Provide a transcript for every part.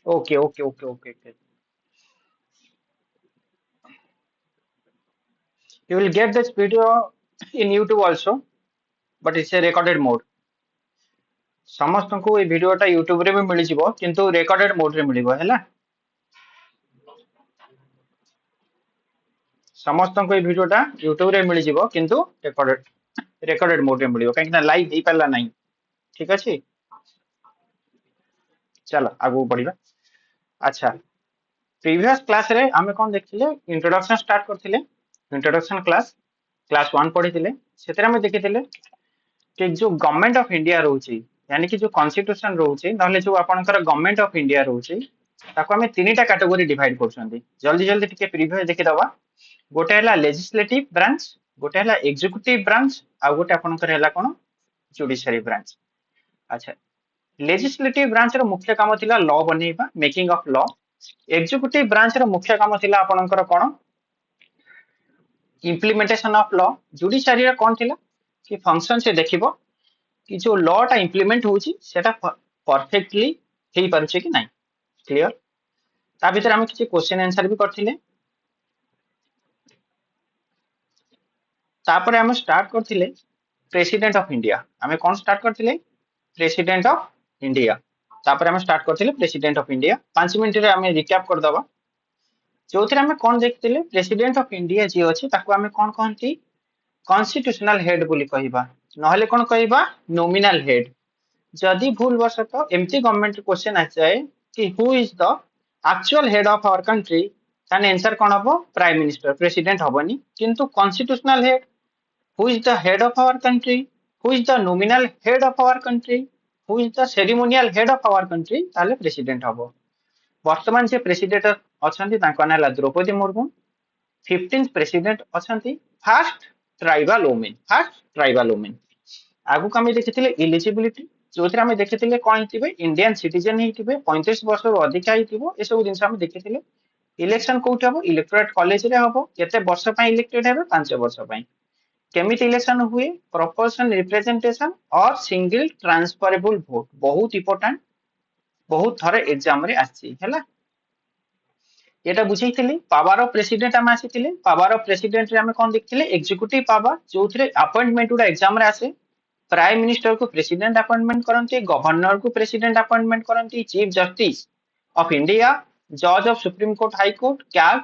Okay, okay, okay, okay, okay. You will get this video in YouTube also, but it's a recorded mode. ସମସ୍ତଙ୍କୁ ଏଇ ଭିଡିଓଟା YouTube ରେ ବି ମିଳିଯିବ କିନ୍ତୁ recorded ମୋଡ ରେ ମିଳିବ ହେଲା। ସମସ୍ତଙ୍କୁ ଏଇ ଭିଡିଓଟା ୟୁଟ୍ୟୁବ ରେ ମିଳିଯିବ କିନ୍ତୁ ରେକର୍ଡେଡ ମୋଡ ରେ ମିଳିବ କାହିଁକି ନା ଲାଇଭ ହେଇପାରିଲା ନାହିଁ। ଠିକ ଅଛି, ଚାଲ ଆଗକୁ ବଢିବା। ଆଚ୍ଛା, प्रीवियस क्लास रे आमे कोन देखिले इंट्रोडक्शन स्टार्ट करथिले। Introduction class class 1 पढिथिले। सेतरे आमे देखिथिले कि जो गवर्नमेंट ऑफ इंडिया रहउची यानी कि जो कॉन्स्टिट्यूशन रहउची नहले जो आपनकर गवर्नमेंट ऑफ इंडिया रहउची ताको आमे तीनटा कैटेगरी डिवाइड करछंती। जल्दी जल्दी टिके प्रीवियस देखि दबा। गोटे हला लेजिस्लेटिव ब्रांच, गोटे हला एग्जीक्यूटिव ब्रांच आ गोटे आपनकर हला कोन जुडिशियरी ब्रांच। अच्छा, लेजिस्लेटिव ब्रांच रो मुख्य काम थिला लॉ बनेइबा, making of law. Executive branch रो मुख्य काम थिला आपनकर कोन इम्प्लीमेंटेशन ऑफ लॉ। जुडिशियरी रो कोन थिला कि फंक्शन से देखिबो कि जो लॉ टा इम्प्लीमेंट होउची सेटा परफेक्टली हेई पारुचे कि नाही। क्लियर, ता भीतर हम किछि क्वेश्चन आंसर भी करथिले। तापर हम स्टार्ट करथिले प्रेसिडेंट ऑफ इंडिया। हमें कौन स्टार्ट करथिले प्रेसिडेंट ऑफ इंडिया। तापर हम स्टार्ट करथिले प्रेसिडेंट ऑफ इंडिया। 5 मिनिट रे हम रिकैप कर दबा। जोथिरे हम कोन देखथिले प्रेसिडेंट ऑफ इंडिया जे अछि ताको हम कोन कहंती कॉन्स्टिट्यूशनल हेड बोली कहिबा, नहले कोन कहिबा नॉमिनल हेड। जदि भूल बसत एमती गवर्नमेंट क्वेश्चन आ जाए कि who is the actual head of our country, तान आंसर कोन हबो प्राइम मिनिस्टर, प्रेसिडेंट हबनी। किंतु constitutional head, who is the head of our country, who is the nominal head of our country, who is the ceremonial head of our country, ताले president हबो। वर्तमान जे president अछंती तांको नाला द्रौपदी मुर्मू। 15th प्रेसिडेंट अछंती first tribal women, first tribal women. आगु कमे देखिथिले एलिजिबिलिटी, जोथरे हम देखिथिले कोन हितिबे इंडियन सिटीजन हितिबे, 35 वर्ष रो अधिक हितिबो। ए सब दिन हम देखिथिले इलेक्शन कोउठ हबो इलेक्टोरेट कॉलेज रे हबो। केते वर्ष पय इलेक्टेड हेबे 5 वर्ष पय। केमिति इलेक्शन हुए प्रोपोर्शनल रिप्रेजेंटेशन और सिंगल ट्रांसफरेबल वोट। बहुत इंपोर्टेंट, बहुत थरे एग्जाम रे आछि हैला। एटा बुझैथिले पावर ऑफ प्रेसिडेंट हम आसीथिले। पावर ऑफ प्रेसिडेंट रे हम कोन देखथिले एग्जीक्यूटिव पावर, जोथरे अपॉइंटमेंट उडा एग्जाम रे आसे। प्राइम मिनिस्टर को प्रेसिडेंट अपॉइंटमेंट करंती, गवर्नर को प्रेसिडेंट अपॉइंटमेंट करंती, चीफ जस्टिस ऑफ इंडिया, जज of supreme court, high court, CAG,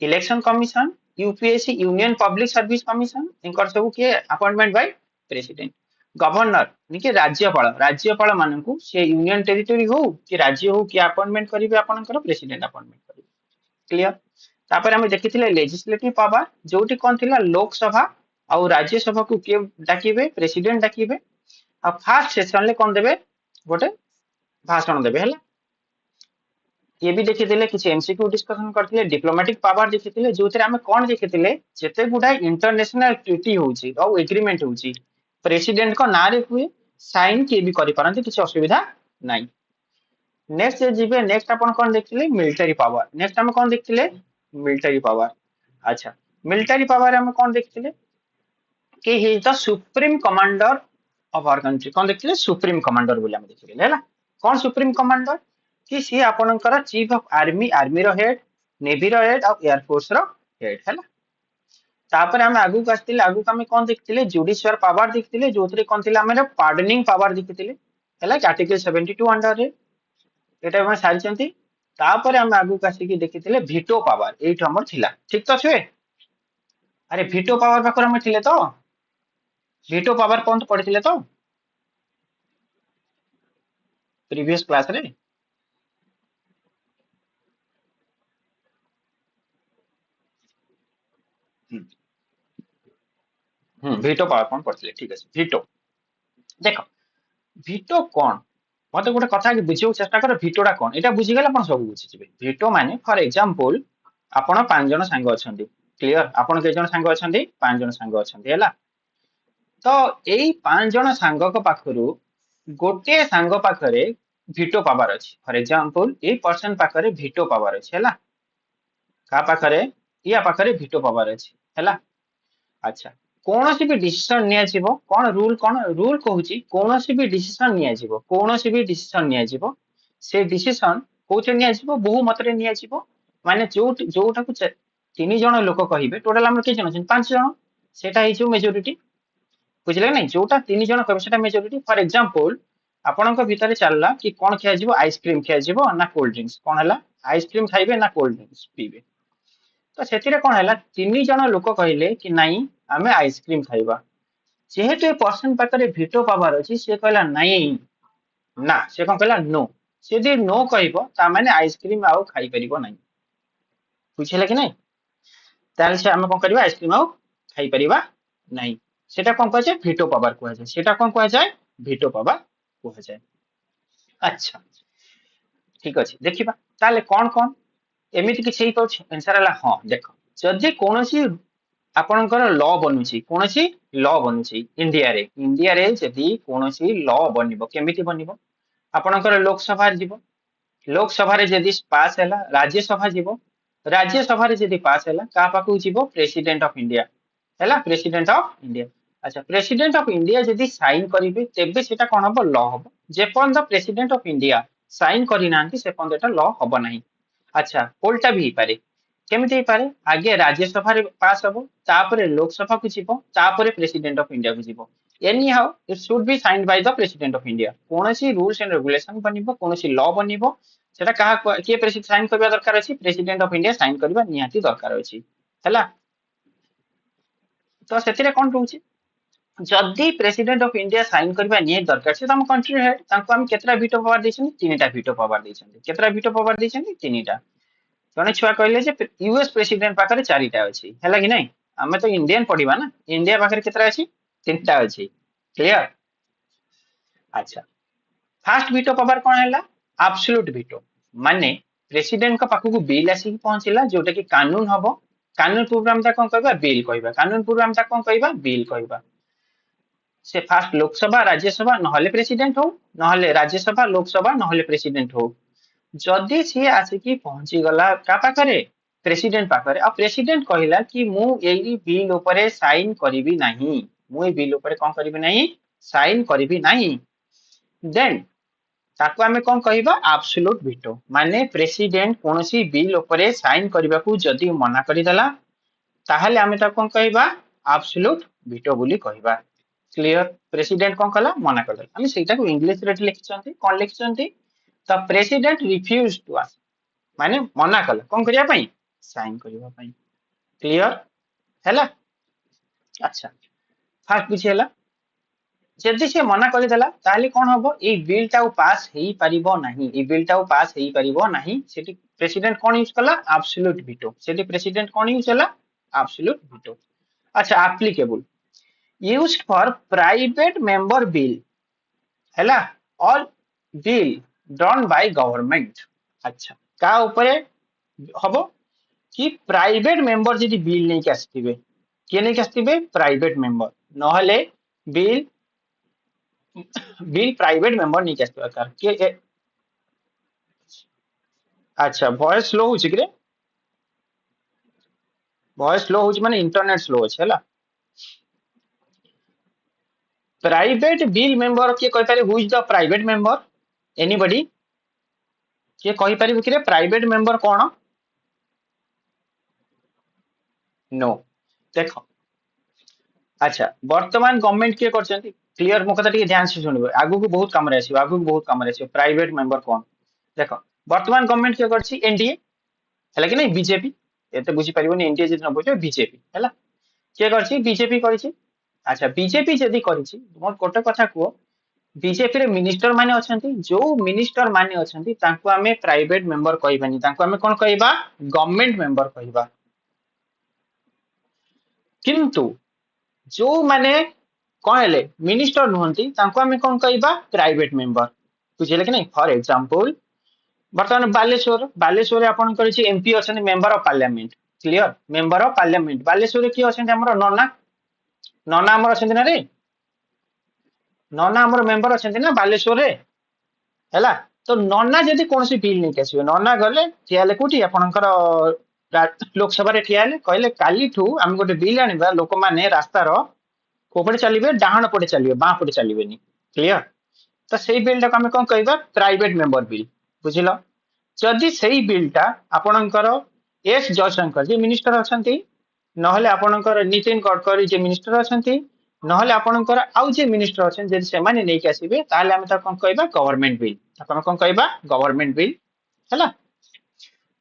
election commission, UPSC union public service commission, इनकर सब के अपॉइंटमेंट बाय प्रेसिडेंट। गवर्नर निके राज्यपाल, राज्यपाल माननकु से यूनियन टेरिटरी हो कि राज्य हो कि अपॉइंटमेंट करिवे आपनकर प्रेसिडेंट अपॉइंटमेंट करिवे। क्लियर, तापर हम देखिथिले लेजिस्लेटिव पावर, जोटी कोन थिला लोकसभा और राज्यसभा को के डाकिबे प्रेसिडेंट डाकिबे। आ फर्स्ट सेशन ले कोन देबे गोटे भाषण देबे हैला। ये भी देखिथिले किछि एमसीक्यू डिस्कशन करथिले। डिप्लोमेटिक पावर देखिथिले, जोथरे हम कोन देखिथिले जेते गुडा इंटरनेशनल ट्रीटी होउची और एग्रीमेंट होउची प्रेसिडेंट को नारे हुए साइन के भी करि परंती, किछि असुविधा नाही। नेक्स्ट जिबे नेक्स्ट अपन कोन देखिथिले मिलिटरी पावर। नेक्स्ट हम कोन देखिथिले मिलिटरी पावर। अच्छा, मिलिटरी पावर हम कोन देखिथिले कि he is the supreme commander of our country. कोन देखिथिले सुप्रीम कमांडर बोली हम देखिथिले हैला। कोन सुप्रीम कमांडर कि सी आपनकर चीफ ऑफ आर्मी, आर्मी रो हेड, नेवी रो हेड और एयर फोर्स रो हेड हैला। तापर हम आगु आस्तिले, आगु हम कोन देखिथिले जुडिशियल पावर देखिथिले, जोथरे कोन थिला हमर पार्डनिंग पावर देखिथिले हैला आर्टिकल 72 अंडर रे। एटा हम सारिचंती। तापर हम आगु आसी कि देखिथिले वीटो पावर, एठ हमर थिला। ठीक तो छे? अरे वीटो पावर पाखर हम थिले तो वीटो पावर पॉइंट पढ़िथिले तो प्रीवियस क्लास रे। वीटो पावर पॉइंट पढ़िथिले, ठीक अछि। वीटो देखो, वीटो कोन मते गोटे कथा कि बुझियो चेष्टा कर। वीटोडा कोन एटा बुझि गेला अपन सब बुझि जिवे। वीटो माने फॉर एग्जांपल आपण 5 जण सांग अछंती। क्लियर, आपण के जण सांग अछंती 5 जण सांग अछंती हैला। तो एई 5 जण सांग को पाखरु गोटे सांग पाखरे वीटो पावर अछि। फॉर एग्जांपल ए पर्सन पाखरे वीटो पावर अछि हैला। का पाखरे या पाखरे वीटो पावर अछि हैला। अच्छा, कौनसी भी डिसीजन निया जीवो कोन रूल कहूची कौनसी भी डिसीजन निया जीवो, कौनसी भी डिसीजन निया जीवो से डिसीजन कोथे निया जिवो बहुमत रे निया जिवो माने जोटा को तीन जण लोक कहिबे टोटल हमर के जण 5 जण सेटा हि जो मेजॉरिटी बुझले नहीं जोटा तीन जण कहबे सेटा मेजॉरिटी फॉर एग्जांपल आपनक भितर चलला कि कोन खिया जिवो आइसक्रीम खिया जिवो ना कोल्ड ड्रिंक्स कोन हला आइसक्रीम खाइबे ना कोल्ड ड्रिंक्स पीबे तो सेतिरे कोन हला तीन जण लोक कहिले कि नाही आमे आइसक्रीम खाइबा जेहेतु ए पर्सन पाखरे भिटो पावर अछि से कहला नाही ना से कोन कहला नो से यदि नो कहबो ता माने आइसक्रीम आउ खाइ परिबो नाही बुझिला कि नहीं ताले से आमे कोन करबा आइसक्रीम आउ खाइ परिबा नहीं सेटा कोन कहै छै भिटो पावर कहै छै सेटा कोन कहै छै भिटो पावर कहै छै अच्छा ठीक अछि देखिबा ताले कोन कोन एमिति कि छै पछ आंसर हला हां देखो जदि कोनोसी आपणकर लॉ बनुची कोनोसी लॉ बनुची इंडिया रे जदि कोनोसी लॉ बनिबो केमिति बनिबो आपणकर लोकसभा जीवो लोकसभा रे जदि पास हैला राज्यसभा जीवो राज्यसभा रे जदि पास हैला का पाकु जीवो प्रेसिडेंट ऑफ इंडिया हैला प्रेसिडेंट ऑफ इंडिया अच्छा प्रेसिडेंट ऑफ इंडिया जदि साइन करिवे तेबे सेटा कोन हबो लॉ हबो जे पन the president of India sign करि नांती से पन एटा लॉ हबो नाही अच्छा उल्टा भी पारे केमिति ही पारे आगे राज्यसभा रे पास हबो तापरे लोकसभा को जीवो तापरे प्रेसिडेंट ऑफ इंडिया को जीवो any how it should be signed by the president of India कोनोसी रूल्स एंड रेगुलेशन बनिबो कोनोसी लॉ बनिबो सेटा कहा के प्रेसिडेंट साइन करबा दरकार अछि प्रेसिडेंट ऑफ इंडिया साइन करबा निहाती दरकार अछि हैला तो सेतिरे कोन रहउछि जदि प्रेसिडेंट ऑफ इंडिया साइन करबा निहाती दरकार छै त हम कंट्री हेड तांको हम केतरा वीटो पावर दैछन तीनटा वीटो पावर दैछन केतरा वीटो पावर दैछन तीनटा जने छुआ कहले जे यूएस प्रेसिडेंट पाखरे चारिटा अछि हैला कि नहीं हमें तो इंडियन पढिबा ना इंडिया पाखरे केतरा अछि तीनटा अछि क्लियर अच्छा फर्स्ट वीटो पावर कोन हैला एब्सोल्यूट वीटो माने प्रेसिडेंट का पाखु को बिल आसी पहुंचला जोटा कि कानून हबो कानून प्रोग्राम ता कोन कहबा बिल कहबा कानून प्रोग्राम ता कोन कहबा बिल कहबा से फास्ट लोकसभा राज्यसभा नहले प्रेसिडेंट हो नहले राज्यसभा लोकसभा नहले प्रेसिडेंट हो जदि सी आसिकी पहुंची गला का पाखरे प्रेसिडेंट पाखरे आ प्रेसिडेंट कहिला कि मु एई बिल ऊपर साइन करिवि नाही मु ए बिल ऊपर कोन करिवि नाही साइन करिवि नाही देन ताको आमे कोन कहिबा एब्सोल्यूट वीटो माने प्रेसिडेंट कोनोसी बिल ऊपर साइन करबा को जदि मना करि देला ताहले आमे ता कोन कहिबा एब्सोल्यूट वीटो बोली कहिबा क्लियर प्रेसिडेंट कोन कला मना कर देला आमे सेटा को इंग्लिश रे लिखचंती कोन लिखचंती the president refuse to us माने मना कला कोन करिया पई साइन करिवा पई क्लियर हैला अच्छा फास्ट बुझियला जदि से मना कर देला ताले कोन हबो ए बिल टा पास हेई परिबो नाही ए बिल टा पास हेई परिबो नाही सेटी प्रेसिडेंट कोन यूज कला एब्सोल्यूट वीटो सेटी प्रेसिडेंट कोन यूज कला एब्सोल्यूट वीटो अच्छा applicable used for private member bill हैला all bill done by government अच्छा का ऊपर हबो कि प्राइवेट मेंबर जदि बिल नै के आस्तिबे के नै के आस्तिबे प्राइवेट मेंबर नहले बिल बिल प्राइवेट मेंबर नहीं कैसे दरकार के अच्छा वॉइस स्लो होची कि वॉइस स्लो होची माने इंटरनेट स्लो अछि हला प्राइवेट बिल मेंबर के कहि पारे who is the private member anybody के कहि पारे कि प्राइवेट मेंबर कोन नो देखो अच्छा वर्तमान गवर्नमेंट के करछंती क्लियर मो कथा टिके ध्यान से सुनिबो आगु को बहुत काम रे आसीबो आगु को बहुत काम रे आसीबो प्राइवेट मेंबर कोन देखो वर्तमान गवर्नमेंट के करछि एनडीए हला कि नहीं बीजेपी एते बुझी परिबोनी एनडीए जदि न बुझो बीजेपी हला के करछि बीजेपी करछि अच्छा बीजेपी जदि करछि मोर कोटे कथा को बीजेपी रे मिनिस्टर माने अछंती जो मिनिस्टर माने अछंती तांको हमें प्राइवेट मेंबर कहबानी तांको हमें कोन कहबा गवर्नमेंट मेंबर कहबा किंतु जो माने कहले मिनिस्टर नुहंती तांको हमें कोन कहबा प्राइवेट मेंबर बुझिले कि नहीं फॉर एग्जांपल बर्तमान बालेश्वर बालेश्वर आपण करिछि एमपी अछन member of parliament clear member of parliament Baleshwar की अछन हमर नना नना हमर अछन ना रे नना हमर मेंबर अछन ना बालेश्वर रे हैला तो नना जदि कोनसी बिल नै केसियो नना गले ठियाले कोठी आपणकर लोकसभा रे ठियाले कहले काली ठू हम गोटे बिल आनिबा लोक माने रास्ता रो कोपड़े चलिबे डाहण पड़े चलिबे बां पड़े चलिबेनी क्लियर तो सेही बिल टा हमें कोन कहबा प्राइवेट मेंबर बिल बुझिलो जदि सेही बिलटा आपणकर एस जयशंकर जे मिनिस्टर अछंती नहले आपणकर नितिन गडकरी जे मिनिस्टर अछंती नहले आपणकर आउ जे मिनिस्टर अछन जे से माने नै के आसीबे ताले हम ता कोन कहबा गवर्नमेंट बिल आपण कोन कहबा गवर्नमेंट बिल हला।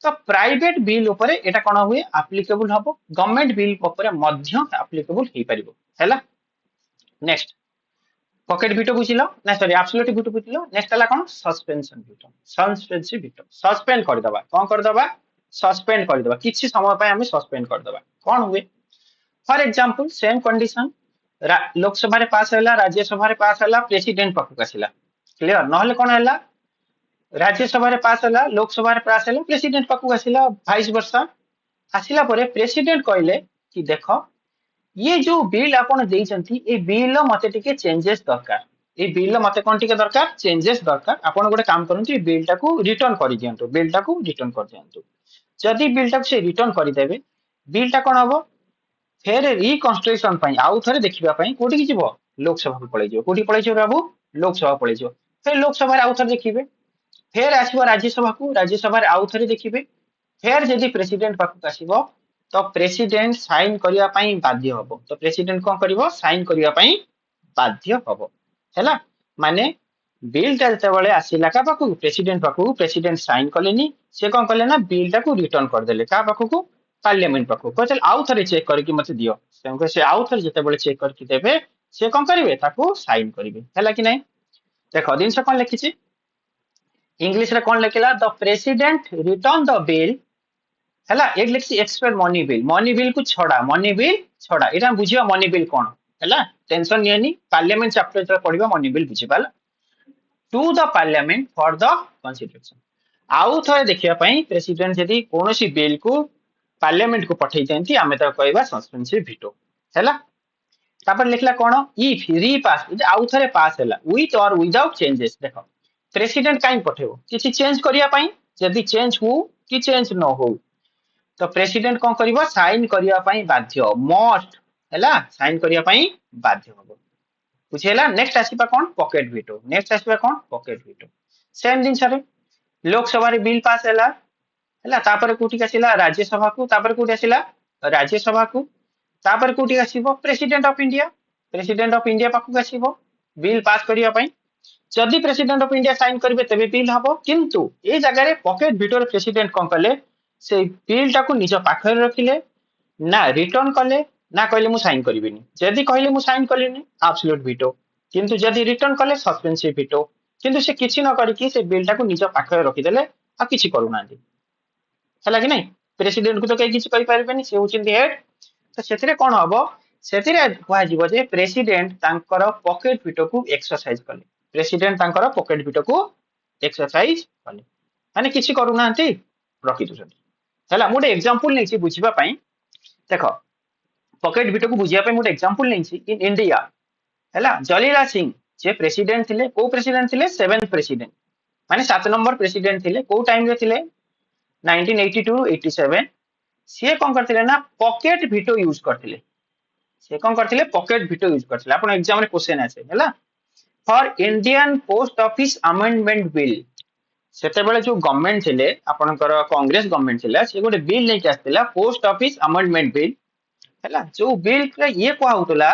तो प्राइवेट बिल ऊपर एटा कोन हुए एप्लीकेबल हबो गवर्नमेंट बिल ऊपर मध्य एप्लीकेबल हे परिबो हला। नेक्स्ट पॉकेट वीटो बुझिलो ना सॉरी एब्सोल्यूट वीटो बुझिलो। नेक्स्ट हला कोन suspension veto suspensive veto suspend कर दबा कोन कर दबा सस्पेंड कर दबा किछि समय पय हम सस्पेंड कर दबा कोन हुए for example same condition Lok Sabha रे पास होला राज्यसभा रे पास होला प्रेसिडेंट पक्ष आसिला क्लियर नहले कोन होला राज्यसभा रे पास होला लोकसभा रे पास होला प्रेसिडेंट पक्ष आसिला वाइस वर्षा आसिला परे प्रेसिडेंट कहले कि देखो ये जो बिल आपण देइचंती ए बिल मते टिके चेंजेस दरकार ए बिल मते कोन टिके दरकार चेंजेस दरकार आपण गोटे काम करंतु ए बिल टाको रिटर्न करि दियंतु बिल टाको रिटर्न कर दियंतु जदि बिल टाको से रिटर्न करि देबे बिल टा कोन हबो फेर रिकंस्ट्रक्शन पई आउ थरे देखिबा पई कोठी की जीवो लोकसभा को पळै जिवो कोठी पळै जिवो बाबू लोकसभा पळै जिवो फेर लोकसभा रे आउ थरे देखिबे फेर आसीबो राज्यसभा रे आउ थरे देखिबे फेर जदि प्रेसिडेंट पाखु आसीबो तो प्रेसिडेंट साइन करिया पई बाध्य हबो तो प्रेसिडेंट कोन करिवो साइन करिया पई बाध्य हबो हैला माने बिल टा जते बेले आसीला का पाखु प्रेसिडेंट साइन कलेनी से कोन कले ना बिल टा को रिटर्न कर देले का पाखु पार्लियामेंट पाखु को चल आउ थरे चेक करके मते दियो से आउ थरे जते बेले चेक करके देबे से कोन करिवे ताको साइन करिवे हैला कि नै देखो दिन से कोन लिखिछि इंग्लिश रे कोन लिखिला the president return the bill हैला एक लिखछि एक्सपेक्ट मनी बिल को छोड़ा एटा बुझियो मनी बिल कोन हैला टेंशन नियनी पार्लियामेंट चैप्टर जरा पढिबा मनी बिल बुझिबाला to the parliament for the consideration आउ थरे देखिया पई प्रेसिडेंट जदी कोनोसी बिल को पार्लियामेंट को पठै देंती आमे त कहबा सस्पेंसिव वीटो हैला तापर लिखला कोन इफ रीपास आउ थरे पास हैला विथ और विदाउट चेंजेस देखो प्रेसिडेंट काई पठेबो किछि चेंज करिया पई जदी चेंज हो कि चेंज न हो तो प्रेसिडेंट कोन करिवो साइन करिया पई बाध्य मस्ट हैला साइन करिया पई बाध्य हबो बुझेला। नेक्स्ट आसीबा कोन पॉकेट वीटो सेम दिन सरे लोकसभा रे बिल पास हैला हैला तापर कोठी आसीला राज्यसभा को तापर कोठी आसीला राज्यसभा को तापर कोठी आसीबो प्रेसिडेंट ऑफ इंडिया पाखु आसीबो बिल पास करिया पई जदि प्रेसिडेंट ऑफ इंडिया साइन करबे तबे बिल हबो किंतु ए जगह रे पॉकेट वीटो रे प्रेसिडेंट कोन कले से बिल टाको निज पाखरे रखिले ना रिटर्न कले ना कहले मु साइन करिबिनी जदि कहले मु साइन कलिनी एब्सोल्यूट वीटो किंतु जदि रिटर्न कले सस्पेंसिव वीटो किंतु से किछि न करी कि से बिल टाको निज पाखरे रखि देले आ किछि करू नांदी हला कि नै प्रेसिडेंट को तो कहि किछि कहि पारबेनी से होचिंदी हेड तो सेथिरे कोन हबो सेथिरे कहै जिवो जे प्रेसिडेंट तांकर पॉकेट वीटो को एक्सरसाइज कले प्रेसिडेंट तांकर पॉकेट वीटो को एक्सरसाइज कले माने किछि करू नांती रखि दुछन हला मोटे एग्जांपल नै छि बुझिबा पई देखो पॉकेट वीटो को बुझिया पई मोटे एग्जांपल नै छि इन इंडिया हला जलीला सिंह जे प्रेसिडेंट थिले को प्रेसिडेंट थिले 7th प्रेसिडेंट माने 7 नंबर प्रेसिडेंट थिले को टाइम रे थिले 1982-87 से कोन करथिले ना पॉकेट वीटो यूज करथिले से कोन करथिले पॉकेट वीटो यूज करथिले आपण एग्जाम रे क्वेश्चन आसे हला for Indian Post Office amendment bill सेते बेले जो गवर्नमेंट थिले आपनकर कांग्रेस गवर्नमेंट थिला से गोटे बिल नै के आस्तिला पोस्ट ऑफिस अमेंडमेंट बिल हला जो बिल रे ये को होतला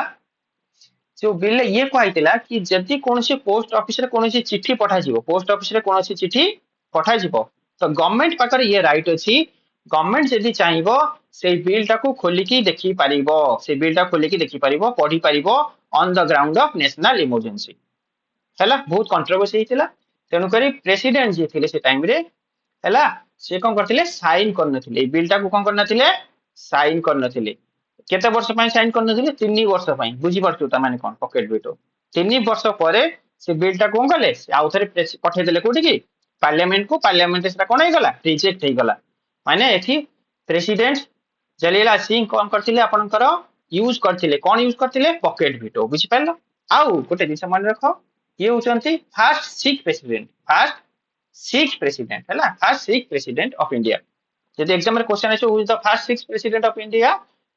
जो बिल रे ये को आइतला कि जति कोनसी पोस्ट ऑफिस रे कोनसी चिट्ठी पठा जिवो पोस्ट ऑफिस रे कोनसी चिट्ठी पठा जिवो तो गवर्नमेंट पाकर ये राइट अछि गवर्नमेंट जदी चाहिबो से बिल टाको खोली की देखि पारिबो से बिल टा खोली की देखि पारिबो पढी पारिबो on the ground of national emergency हला बहुत कंट्रोवर्सी हितला तेनु करी प्रेसिडेंट जे थिले से टाइम रे हला से कोन करथिले साइन करनथिले ए बिल टाको कोन करनथिले साइन करनथिले केते वर्ष पय साइन करनथिले 3 वर्ष पय बुझी परछु त माने कोन पॉकेट वीटो 3 वर्ष परे से बिल टा कोन कले आउ थरे पठे देले कोठी की पार्लियामेंट सेटा कोन हे गला रिजेक्ट हे गला माने एथि प्रेसिडेंट जलीला सिंह कोन करथिले आपनकर यूज करथिले कोन यूज करथिले पॉकेट वीटो बुझी पालो आउ गोटे दिन मन रखो ये होचंती फर्स्ट सिख प्रेसिडेंट हैला first Sikh president of India जदि एग्जाम रे क्वेश्चन आछो who is the first Sikh president of India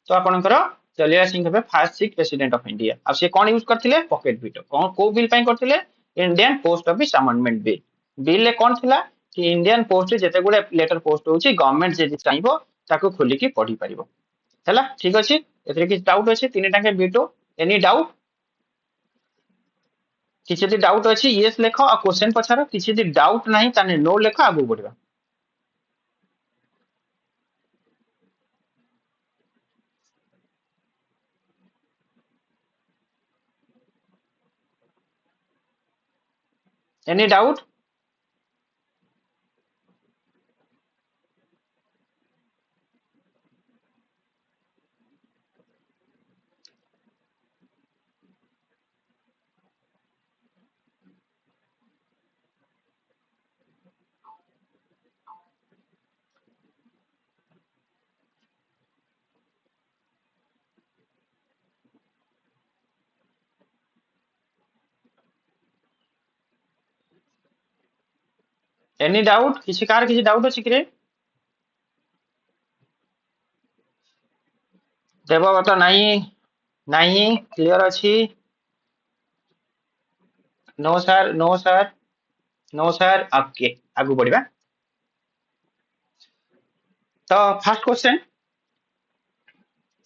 तो आपनकर जलीला सिंह हे first Sikh president of India अब से कोन यूज करथिले पॉकेट वीटो कोन को बिल पय करथिले Indian Post Office amendment bill bill ले कोन थिला कि इंडियन पोस्ट जेते गुडे लेटर पोस्ट होची गवर्नमेंट जे चाहिबो ताको खोली की पढ़ी परिबो हैला ठीक अछि एतरे कि डाउट अछि तीन टाके बीटो एनी डाउट किछि यदि डाउट अछि यस लेखो आ क्वेश्चन पछारो किछि यदि डाउट नाही ताने नो लेखो आगु बढ़िबा एनी डाउट एनी डाउट किछि कार किछि डाउट अछि कि रे देवव्रत नाही नाही क्लियर अछि no sir no sir no sir okay आगु बढ़िबा तो first question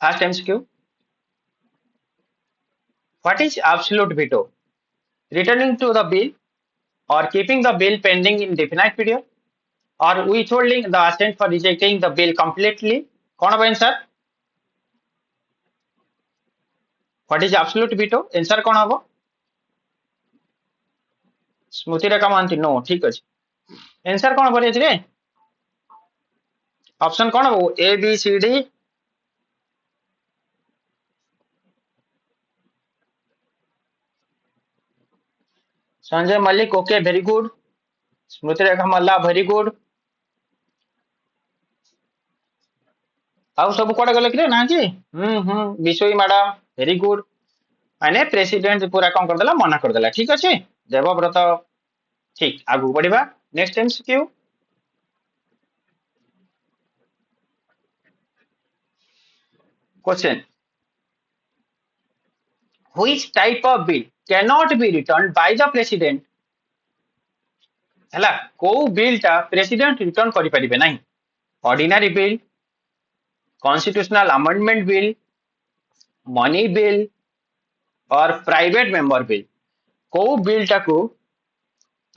first MCQ what is absolute veto returning to the bill or keeping the bill pending in definite period or withholding the assent for rejecting the bill completely कौन होगा answer what is absolute veto answer कौन होगा स्मृति Rekha Mahanti no ठीक अछि answer कौन बोले रे option कौन हो A B C D Sanjay Mallick okay very good Smriti Rekha Malla very good आउ सब कोडे गले कि ना कि विशोई मैडम वेरी गुड माने प्रेसिडेंट पूरा कौन कर देला मना कर देला ठीक अछि देवव्रत ठीक आगु बढ़िबा next MCQ question which type of bill cannot be returned by the president हैला को बिल टा प्रेसिडेंट रिटर्न करि परिबे नाही ordinary bill constitutional amendment bill money bill और प्राइवेट मेंबर बिल को बिल टा को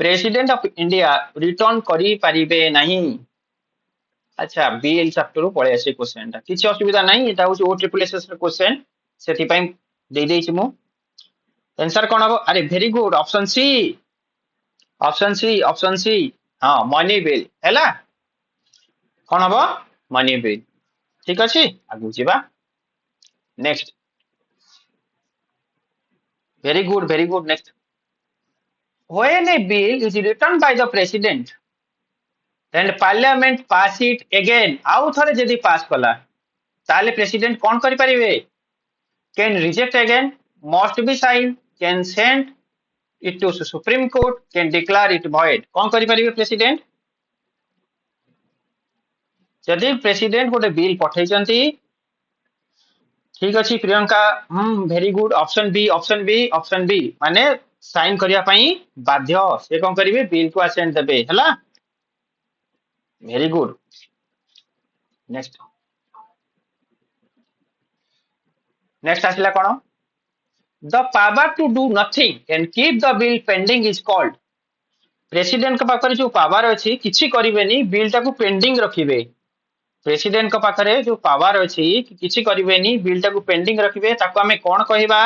प्रेसिडेंट ऑफ इंडिया रिटर्न करि परिबे नाही अच्छा बिल चैप्टर पळे आसे क्वेश्चन टा किछि असुविधा नाही एटा होची ओ ट्रिपल एसएस रे क्वेश्चन सेति पई दे देछि मु आंसर कोन हबो अरे वेरी गुड ऑप्शन सी हाँ मनी बिल हैला कौन हबो मनी बिल ठीक अछि आगु जिबा next very good next when a bill is written by the president and parliament pass it again आउ थरे जदी पास कला ताले प्रेसिडेंट कोन करि परिबे can reject again must be signed can send it to supreme court can declare it void कोन करि परिबे president जदी प्रेसिडेंट गोटे बिल पठैचंती ठीक अछि Priyanka very good option B माने साइन करिया पई बाध्य से कोन करिवे बिल को असेंट देबे हला वेरी गुड नेक्स्ट नेक्स्ट आसिला कोन the power to do nothing and keep the bill pending is called president का पाखरे जो पावर अछि किछि करिवेनी बिल टाको पेंडिंग रखिबे प्रेसिडेंट का पाखरे जो पावर अछि किछि करिवेनी बिल टाको पेंडिंग रखिबे ताको हमें कोन कहिबा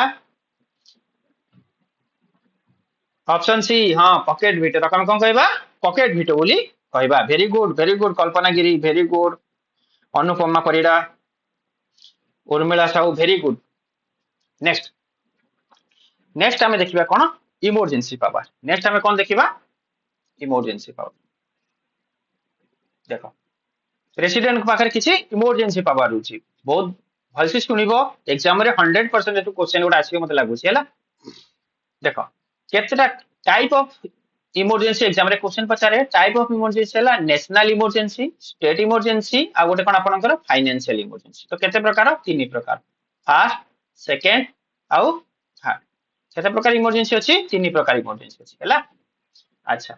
ऑप्शन सी हाँ पॉकेट वीटो ताको हम कोन कहिबा पॉकेट वीटो बोली कहिबा very good Kalpana Giri very good Anupama Parida Urmila Sahu very good next next हमें देखिबा कोन इमरजेंसी पावर नेक्स्ट हमें कोन देखिबा इमरजेंसी पावर देखो प्रेसिडेंट पाखरे किछि इमरजेंसी पावर होची बहुत भलसे सुनिबो एग्जाम रे 100% एटु क्वेश्चन गोटा आसी मते लागुची हैला देखो केतेटा टाइप ऑफ इमरजेंसी एग्जाम रे क्वेश्चन पचारे टाइप ऑफ इमरजेंसी हैला नेशनल इमरजेंसी स्टेट इमरजेंसी आ गोटे कोन आपनकर फाइनेंशियल इमरजेंसी तो केते प्रकार तीन प्रकार फर्स्ट सेकंड आउ थर्ड केते प्रकार इमरजेंसी अछि तीन प्रकार इमरजेंसी अछि हैला अच्छा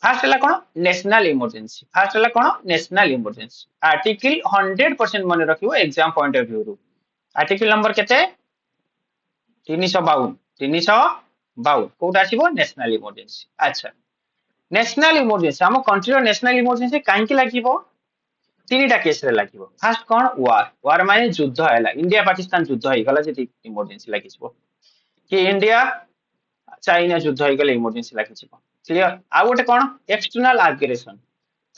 फास्ट है कौन नेशनल इमरजेंसी फास्ट है कौन नेशनल इमरजेंसी आर्टिकल 100% मन रखियो exam point of view article number केते 352 352 कोड आसीबो नेशनल इमरजेंसी अच्छा नेशनल इमरजेंसी हम कंट्री नेशनल इमरजेंसी काहे की लागिबो तीनटा केस रे लागिबो फर्स्ट कोन वार वार माने युद्ध हैला इंडिया पाकिस्तान युद्ध होई गला जे इमरजेंसी लागिबो कि इंडिया चाइना युद्ध होई गले इमरजेंसी लागिबो क्लियर आ गोटे कोन एक्सटर्नल एग्रेशन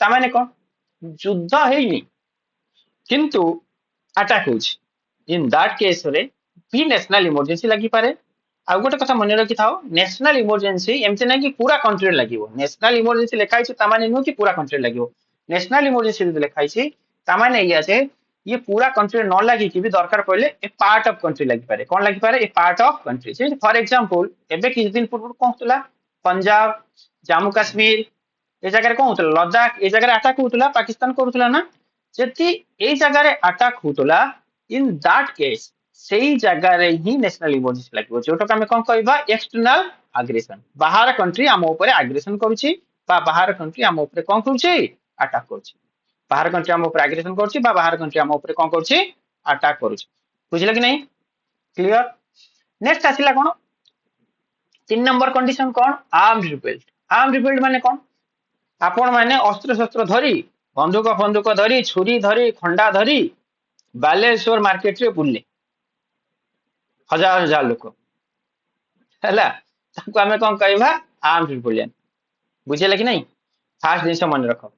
ता माने कोन युद्ध हेइनी किंतु अटैक होछ इन दैट केस रे भी नेशनल इमरजेंसी लागि पारे आ गोटे कथा मन रखि थाओ नेशनल इमरजेंसी एमते नै कि पूरा कंट्री लागिबो नेशनल इमरजेंसी लेखाइ छ ता माने नु कि पूरा कंट्री लागिबो नेशनल इमरजेंसी लेखाइ छ ता माने या जे ये पूरा कंट्री न लागि कि भी दरकार पड़ले ए पार्ट ऑफ कंट्री लागि पारे कोन लागि पारे ए पार्ट ऑफ कंट्री से फॉर एग्जांपल एबे किछ दिन पूर्व कोन होतला पंजाब जम्मू कश्मीर ए जगह कोन होतला लद्दाख ए जगह अटैक होतला पाकिस्तान करतला ना जति ए जगह अटैक होतला इन दैट केस सेही जगह रे ही नेशनल इमरजेंसी लागो जोटो हम कोन कहबा एक्सटर्नल एग्रेशन बाहर कंट्री हम ऊपर एग्रेशन करूची बा बाहर कंट्री हम ऊपर कोन करूची अटैक करूची बाहर कंट्री हम ऊपर एग्रेशन करूची बा बाहर कंट्री हम ऊपर कोन करूची अटैक करूची बुझले कि नहीं क्लियर नेक्स्ट आसिला कोन 3 नंबर कंडीशन कोन आर्म्ड रिबेल्ट माने कोन आपण माने अस्त्र शस्त्र धरी बंदूक धरी छुरी धरी खंडा धरी बालेश्वर मार्केट रे बुल्ले हजार हजार लोक हैला ताको हमें कोन कहबा आर्म्ड रिबेलियन बुझले कि नहीं फास्ट जिंस मन रखो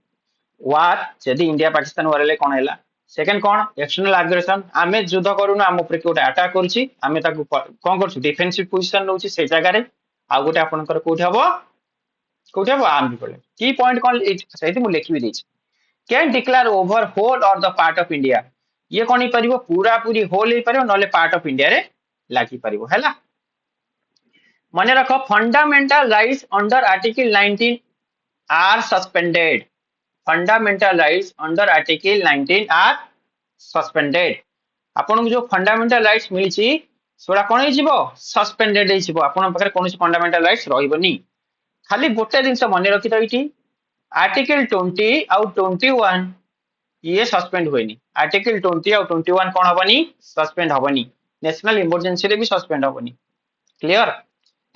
वार यदि इंडिया पाकिस्तान वार ले कोन हैला सेकंड कोन एक्सटर्नल एग्रेशन आमे युद्ध करूना हम ऊपर कोटा अटैक करछि आमे ताको कोन करछु डिफेंसिव पोजीशन नउछि से जगह रे आ गोटे आपनकर कोठी हबो आर्म्ड रिबेलियन की पॉइंट कोन सहित मु लिखि भी देछि कैन डिक्लेयर ओवर होल और द पार्ट ऑफ इंडिया ये कोन ही परिबो पूरा पूरी होल ही परिबो नले पार्ट ऑफ इंडिया रे लागी परिबो हैला मने रखो fundamental rights under article 19 are suspended fundamental rights under article 19 are suspended आपन जो फंडामेंटल राइट्स मिलछि सोडा कोन ही जिवो सस्पेंडेड ही जिवो आपन पकरे कोनसी फंडामेंटल राइट्स रहिबोनी खाली गोटे दिन से मने रखि दइटी आर्टिकल 20 आउ 21 ये सस्पेंड होइनी आर्टिकल 20 और 21 कोन हबनी सस्पेंड हबनी नेशनल इमरजेंसी रे भी सस्पेंड हबनी क्लियर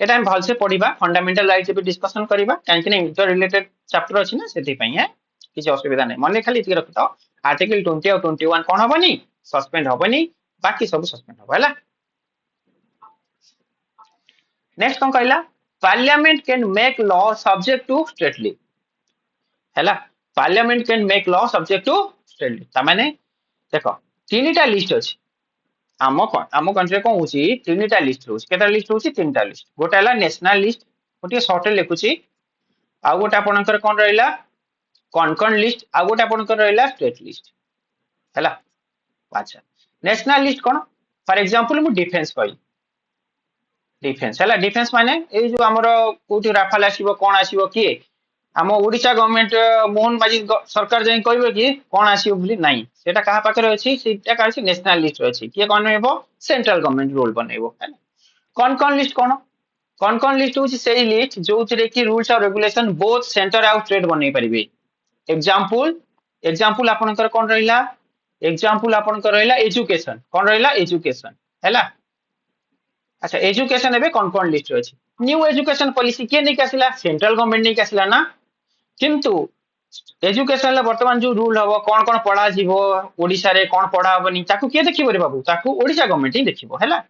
एटा हम भलसे पढिबा फंडामेंटल राइट्स पे डिस्कशन करिबा काहे कि इंटर रिलेटेड चैप्टर अछि ना सेति पई है किछ असुविधा नै मने खाली इति रखतो आर्टिकल 20 और 21 कोन हबनी सस्पेंड हबनी बाकी सब सस्पेंड हबला नेक्स्ट कोन कहला parliament can make law subject to state ली हैला parliament can make law subject to state ली ता माने देखो तीनटा लिस्ट अछि आम कंट्री कोन होची तीनटा लिस्ट होची केटा लिस्ट होची तीनटा लिस्ट गोटा हला नेशनल लिस्ट गोटे शॉर्ट लिखुची आ गोटा आपनकर कोन रहइला कॉनकॉन लिस्ट आ गोटा आपनकर रहइला स्टेट लिस्ट हैला अच्छा national list cone for example मु डिफेंस कहि डिफेंस हैला डिफेंस माने ए जो हमर कोठी राफेल आसीबो कोन आसीबो की हम ओडिशा गवर्नमेंट मोहन बाजी सरकार जाई कहबे कि कोन आसीबो बोली नाही सेटा कहा पाकर अछि सेटा का नेशनल लिस्ट अछि के कोन हेबो सेंट्रल गवर्नमेंट रूल बनेबो हैला कौन कौन लिस्ट होची सेही लिस्ट जोथिरे कि रूल्स और regulation both centre out state बनै परिबे एग्जांपल आपनकर कोन रहिला एग्जांपल आपनकर रहिला एजुकेशन कोन रहिला एजुकेशन हैला अच्छा एजुकेशन एबे कौन लिस्ट अछि न्यू एजुकेशन पॉलिसी के नै कासिला सेंट्रल गवर्नमेंट नै कासिला ना किंतु एजुकेशन वर्तमान जो रूल हबो कोन पढ़ा जीवो ओडिसा रे कोन पढ़ा हबनी ताकू के देखिबो रे बाबू ताकू ओडिसा गवर्नमेंट ही देखिबो हैला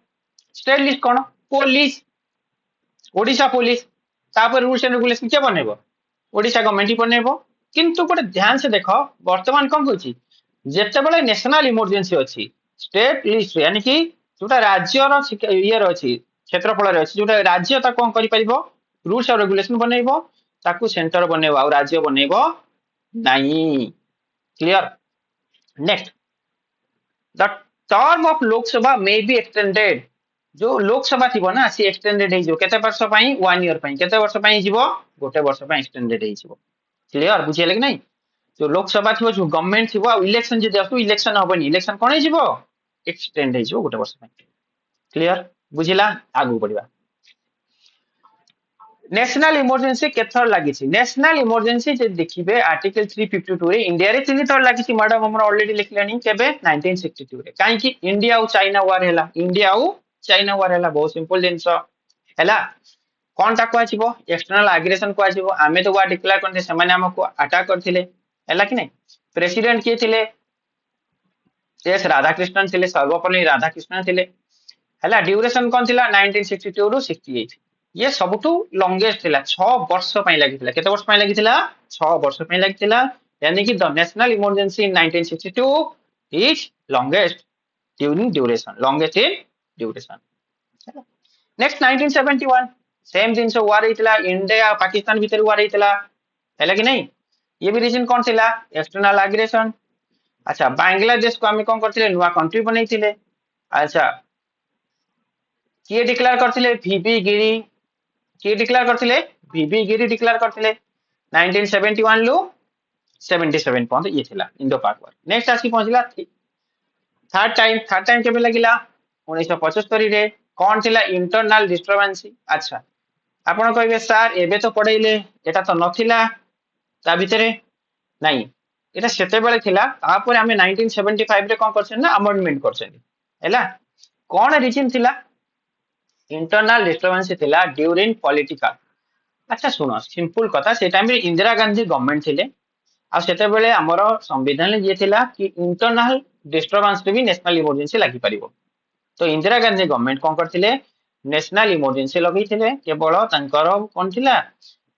स्टेट लिस्ट कोन पुलिस ओडिशा पुलिस तापर रूल्स एंड रेगुलेशन के बनेबो ओडिशा गवर्नमेंट ही बनेबो किंतु गोटे ध्यान से देखो वर्तमान कोन कहछि जेते बेले नेशनल इमरजेंसी अछि स्टेट लिस्ट यानी कि जोटा राज्य रो ये रो अछि क्षेत्रफल रे अछि जोटा राज्य ता कोन करि परिबो रूल्स और रेगुलेशन बनेबो ताकू सेंटर बनेबो आ राज्य बनेबो नहीं clear next the term of Lok Sabha may be extended जो लोकसभा थी ना सी एक्सटेंडेड हे जो केते वर्ष पई 1 ईयर पई केते वर्ष पई जीवो गोटे वर्ष पई एक्सटेंडेड हे जीवो क्लियर बुझिले कि नहीं जो लोकसभा थी जो गवर्नमेंट थी इलेक्शन जे दसु इलेक्शन हबनी इलेक्शन कोन हे जीवो एक्सटेंड हे जीवो गोटे वर्ष पई क्लियर बुझिला आगु बढ़िबा नेशनल इमरजेंसी केथर लगी नेशनल इमरजेंसी जे देखिए आर्टिकल 352 रे इंडिया रे तीन थर लगी मैडम हमर ऑलरेडी लिखलानी केबे 1962 रे काहे कि इंडिया और चाइना वार हैला इंडिया और चाइना वार हैला बहुत सिंपल जिंस हैला कोन ता कहजिवो एक्सटर्नल एग्रेशन कहजिवो आमे तो वार डिक्लेयर करते से माने हमको अटैक करथिले हैला कि नहीं प्रेसिडेंट के थिले एस राधाकृष्णन थिले सर्वपल्ली राधाकृष्णन थिले हैला ड्यूरेशन कोन थिला 1962 रु 68 ये सबुठु लॉन्गेस्ट थिला 6 वर्ष पई लागिथिला केते वर्ष पई लागिथिला 6 वर्ष पई लागिथिला यानी कि the national emergency in 1962 is longest during duration longest in duration next 1971 same दिन से वार हितला इंडिया पाकिस्तान भीतर वार हितला हैला कि नहीं ये भी रीजन कौन थिला एक्सटर्नल एग्रेशन अच्छा बांग्लादेश को हम कोन करथिले नुवा कंट्री बनैथिले अच्छा किए डिक्लेयर करथिले वीबी गिरी किए डिक्लेयर करथिले वीबी गिरी डिक्लेयर करथिले 1971 लु 77 पॉइंट ये थिला इंडो पाक वार नेक्स्ट आसी पहुंचला थर्ड टाइम केबे लागिला 1975 रे कोन थिला इंटरनल डिस्टर्बेंस अच्छा आपण कहबे सर एबे तो पढैले एटा तो नथिला ता भितरे नहीं एटा सेते बेले थिला तापर हमें 1975 रे कोन करछन ना अमेंडमेंट करछन हैला कोन रीजन थिला इंटरनल डिस्टर्बेंस थिला ड्यूरिंग पॉलिटिकल अच्छा सुनो सिंपल कथा से टाइम रे इंदिरा गांधी गवर्नमेंट थिले आ सेते बेले हमर संविधान ये थिला कि इंटरनल डिस्टर्बेंस रे भी नेशनल इमरजेंसी लागि परिबो तो इंदिरा गांधी गवर्नमेंट कोन करथिले नेशनल इमरजेंसी लगैथिले केवल तांकर कोन थिला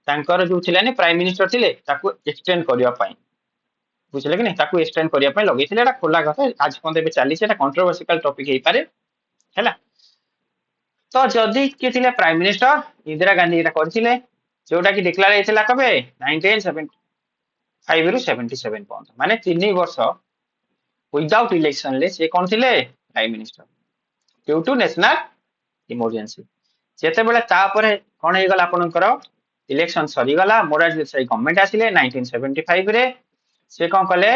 तांकर जो थिला ने प्राइम मिनिस्टर थिले ताकू एक्सटेंड करिया पई बुझले कि नहीं ताकू एक्सटेंड करिया पई लगैथिले एटा खोला कथा आज कोन देबे चाली एटा कंट्रोवर्शियल टॉपिक हेई पारे हैला तो जदि के थिले प्राइम मिनिस्टर इंदिरा गांधी एटा करथिले जोटा कि डिक्लेयर हेतिला कबे 1975 रु 77 पॉइंट माने 3 वर्ष विदाउट इलेक्शन ले से कोन थिले prime minister due to national emergency जेते बेले तापरे कोन हे गला आपनकर इलेक्शन सरी गला मोरारजी देसाई गवर्नमेंट आसिले 1975 रे से कोन कले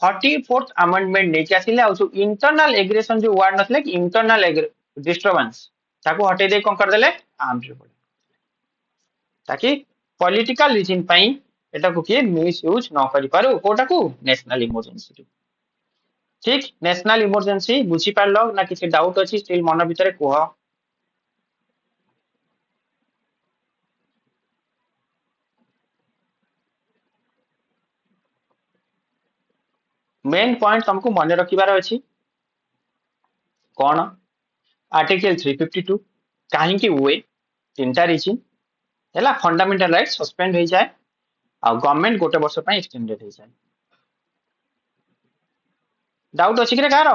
44th अमेंडमेंट नै के आसिले आ जो इंटरनल एग्रेशन जो वर्ड नथले कि इंटरनल डिस्टर्बेंस ताको हटे दे कोन कर देले आर्म ट्रिब्यूनल ताकि पॉलिटिकल रीजन पई एटा को के मिस यूज न करि पारो कोटा को नेशनल इमरजेंसी ठीक नेशनल इमरजेंसी बुझी पारलो ना किसी डाउट अछि स्टिल मन भीतर कोह मेन पॉइंट तुमको मन रखिबार अछि कोन आर्टिकल 352 काहे कि हुए तीनटा रीजन हैला फंडामेंटल राइट सस्पेंड हो जाए और गवर्नमेंट गोटे वर्ष पई एक्सटेंडेड हो जाए डाउट अछि कि कार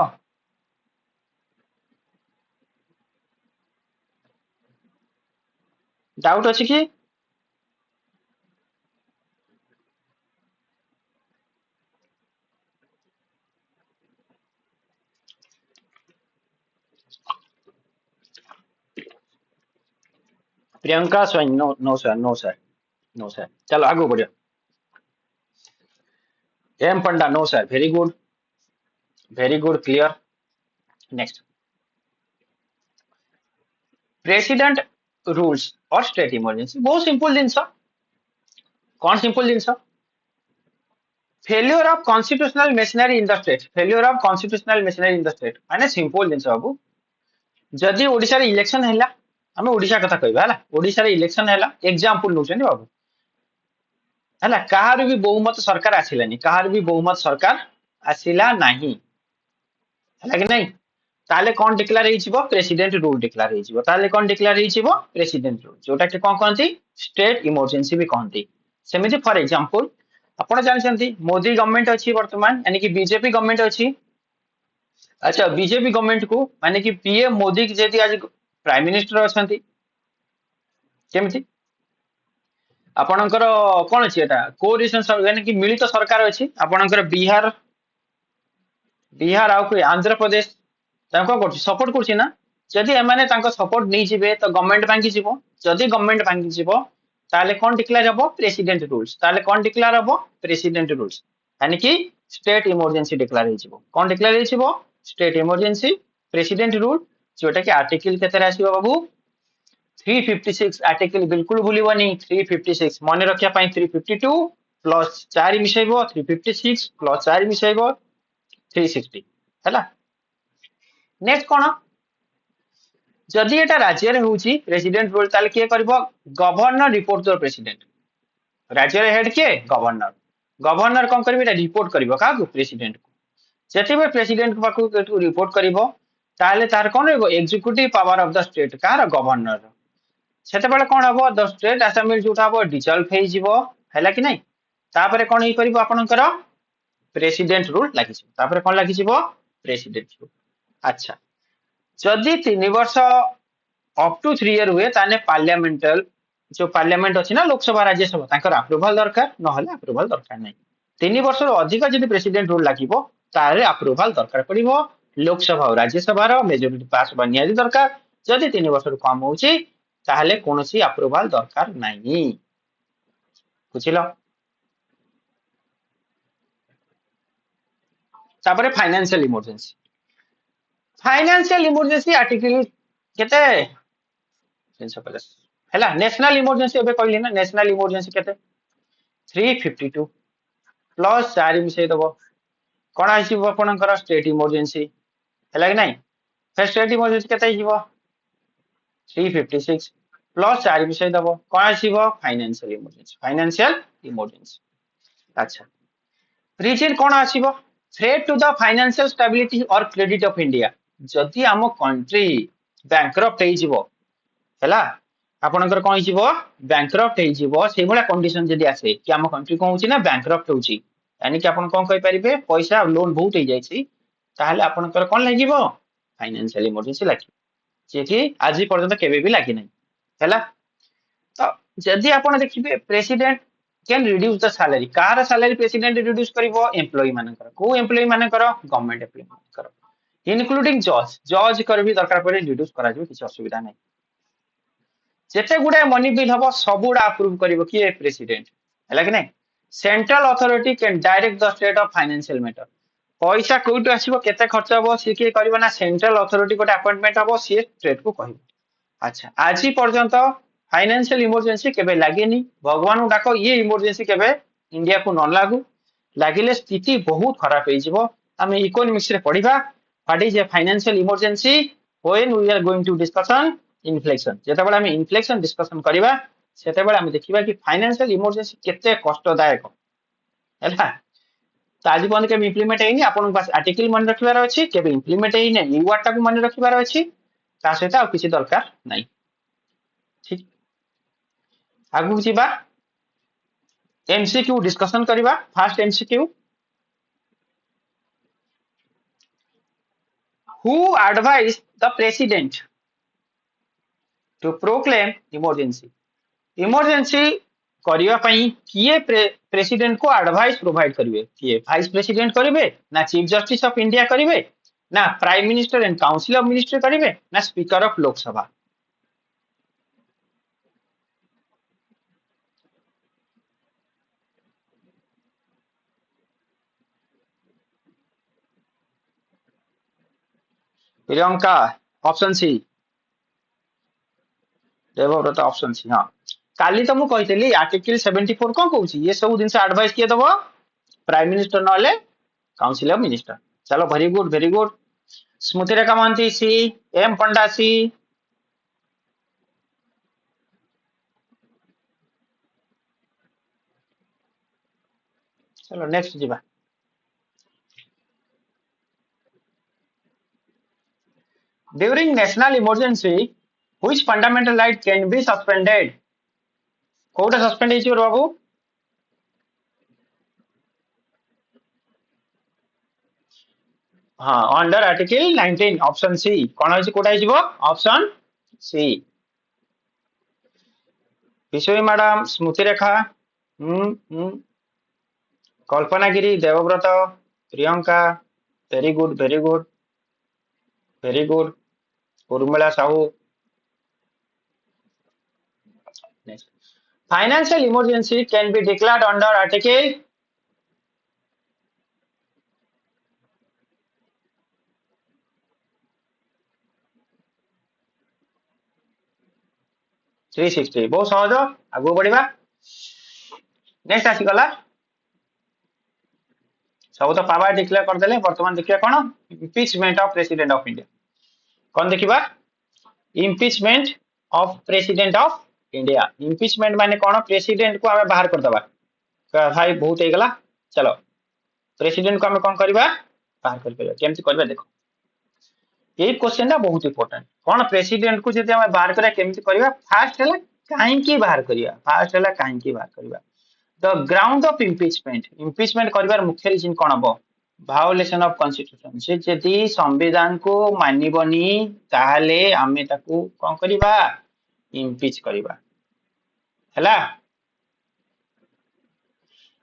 डाउट अछि कि Priyanka Swain no no sir no sir no sir चलो आगो बढ़िया M Panda no sir very good clear next president rules और स्टेट इमरजेंसी बहुत सिंपल जिनस कौन सिंपल जिनस failure of constitutional machinery in the state failure of constitutional machinery in the state माने simple जिनस बाबू जदि ओडिसा रे इलेक्शन हैला हमें ओडिसा कथा कहबा हैला ओडिसा रे इलेक्शन हैला एग्जांपल नउछन बाबू हैला कहार भी बहुमत सरकार आसिलानी कहार भी बहुमत सरकार आसिला नाही हैला कि नहीं ताले कौन डिक्लेयर हेइचिबो प्रेसिडेंट रूल डिक्लेयर हेइचिबो ताले कौन डिक्लेयर हेइचिबो प्रेसिडेंट रूल जोटा कि कोन कहंती स्टेट इमरजेंसी भी कहंती सेमिति फॉर एग्जांपल आपण जानछंती मोदी गवर्नमेंट अछि वर्तमान यानी कि बीजेपी गवर्नमेंट अछि अच्छा बीजेपी गवर्नमेंट को माने कि पीएम मोदी की जेती आज प्राइम मिनिस्टर अछंती केमिति आपणकर कोन अछि एटा कोरिलेशन यानी कि मिलित सरकार अछि आपणकर बिहार बिहार आउ कोई आंध्र प्रदेश तांको करछि सपोर्ट करछि ना जदि एमाने तांको सपोर्ट नै जिवे तो गवर्नमेंट भांगी जिवो जदि गवर्नमेंट भांगी जिवो ताले कोन डिक्लेयर हबो प्रेसिडेंट रूल्स ताले कोन डिक्लेयर हबो प्रेसिडेंट रूल्स यानी कि स्टेट इमरजेंसी डिक्लेयर हे जिवो कोन डिक्लेयर हे जिवो स्टेट इमरजेंसी प्रेसिडेंट रूल जोटा कि आर्टिकल केते आसीबो बाबू 356 आर्टिकल बिल्कुल भूलिबनी 356 मन रखिया पई 352 प्लस 4 मिसेबो 356 प्लस 4 मिसेबो 360 हैला। नेक्स्ट कोन जदि एटा राज्य रे होउची प्रेसिडेंट रूल ताले के करबो गवर्नर रिपोर्ट टू प्रेसिडेंट राज्य रे हेड के गवर्नर गवर्नर कोन करबे एटा रिपोर्ट करबो का प्रेसिडेंट को जेतेबे प्रेसिडेंट को पाखु रिपोर्ट करबो ताले तार कोन रहबो executive power of the state कार गवर्नर सेतेबेले कोन हबो द स्टेट असेंबली जोटा हबो डिसॉल्व हे जिवो हैला कि नै तापरे कोन हे करबो आपनकर प्रेसिडेंट रूल लागि छिबो तापरे कोन लागि छिबो प्रेसिडेंट रूल। अच्छा जदि 3 वर्ष अप टू 3 इयर हुए ताने पार्लियामेंटल जो पार्लियामेंट अछि ना लोकसभा राज्यसभा तांकर अप्रूवल दरकार न हले अप्रूवल दरकार नै 3 वर्ष रो अधिक जदि प्रेसिडेंट रूल लागिवो तारे अप्रूवल दरकार पड़िवो लोकसभा और राज्यसभा रो मेजॉरिटी पास बनियादी दरकार जदि 3 वर्ष रो कम होउची ताहले कोनोसी अप्रूवल दरकार नाही बुझिलो। तापरे फाइनेंशियल इमरजेंसी आर्टिकल केते 350 हैला नेशनल इमरजेंसी एबे कहली ना नेशनल इमरजेंसी केते 352 प्लस 4 मिसे दबो कोन आसीबो आपनकर स्टेट इमरजेंसी हैला कि नै फिर स्टेट इमरजेंसी केते आसीबो 356 प्लस 4 मिसे दबो कोन आसीबो फाइनेंशियल इमरजेंसी। अच्छा रीजन कोन आसीबो threat to the financial stability और क्रेडिट ऑफ इंडिया जदि हम कंट्री बैंकरप्ट हे जिवो हैला आपनकर कोन हिजिवो बैंकरप्ट हे जिवो से भला कंडीशन जदि आसे कि हम कंट्री को होची ना बैंकरप्ट होची यानी कि आपन कोन कहि परिबे पैसा लोन बहुत हे जायछि ताहले आपनकर कोन लागिवो फाइनेंशियल इमरजेंसी लागि जे कि आजि पर्यंत केबे भी लागि नै हैला। तो जदि आपण देखिबे president can reduce the salary कार सैलरी प्रेसिडेंट रिड्यूस करिवो एम्प्लॉय मानकर को एम्प्लॉय मानकर गवर्नमेंट एम्प्लॉय मानकर इनक्लूडिंग जज कर भी दरकार पड़े रिड्यूस करा जो किछ असुविधा नै जेते गुडे मनी बिल हबो सबुडा अप्रूव करिवो कि प्रेसिडेंट हैला कि नै central authority can direct the state of financial matter पैसा कोइटो आसीबो केते खर्च हबो से के करबो ना सेंट्रल अथॉरिटी कोटे अपॉइंटमेंट हबो से स्टेट को कहबो। अच्छा आज पर्यंत फाइनेंशियल इमरजेंसी केबे लागेनी भगवान डाको ये इमरजेंसी केबे इंडिया को न लागू लागिले स्थिति बहुत खराब हे जिवो हम इकोनॉमिक्स रे पढिबा what is a financial emergency when we are going to discussion inflation जेते बेला हम इन्फ्लेशन डिस्कशन करिबा सेते बेला हम देखिबा कि फाइनेंशियल इमरजेंसी केते कष्टदायक हैला तो आज पर्यंत केबे इंप्लीमेंट हेनी आपन पास आर्टिकल मन रखिबार अछि केबे इंप्लीमेंट हेनी ई वर्ड टाको मन रखिबार अछि ता सहित आ किछि दरकार नै ठीक आगु जिबा एमसीक्यू डिस्कशन करिबा first MCQ who advise the president to proclaim emergency emergency करिया पई किए प्रेसिडेंट को एडवाइस प्रोवाइड करिवे किए वाइस प्रेसिडेंट करिवे ना चीफ जस्टिस ऑफ इंडिया करिवे ना prime minister and council of minister करिवे ना speaker of Lok Sabha Priyanka option C Debabrata option C हां काली तो मु कहितली आर्टिकल 74 कोन कहूची ये सब दिन से एडवाइस किए दबो प्राइम मिनिस्टर नले काउंसिल ऑफ मिनिस्टर चलो very good Smriti Rekha Mahanti C M Panda C चलो नेक्स्ट जीवा during national emergency which fundamental right can be suspended कोटा सस्पेंड हेची बाबू हाँ अंडर आर्टिकल 19 ऑप्शन सी कौन होची कोटा हेची option C Biswi madam Smriti Rekha Kalpana Giri Debabrata Priyanka very good Urmila Sahu financial emergency can be declared under article 360 बहुत सहज आगु बढ़िबा नेक्स्ट आसीगला सब तो पावर डिक्लेयर कर देले वर्तमान देखिया कोन impeachment of president of India कोन देखिबा impeachment of president of India impeachment माने कोन प्रेसिडेंट को हमें बाहर कर दबा भाई बहुत हे गला चलो प्रेसिडेंट को हमें कोन करबा बाहर कर के केमति करबा देखो ये क्वेश्चन ना बहुत इंपोर्टेंट कोन प्रेसिडेंट को जदि हमें बाहर करा केमति करबा फास्ट हला काहे की बाहर करिया फास्ट हला काहे की बाहर करबा the ground of impeachment impeachment करबार मुख्य रीजन कोन हबो भायोलेशन ऑफ कॉन्स्टिट्यूशन से जदि संविधान को मानिबनी ताहले हमें ताकू कोन करबा इम्पीच करबा हला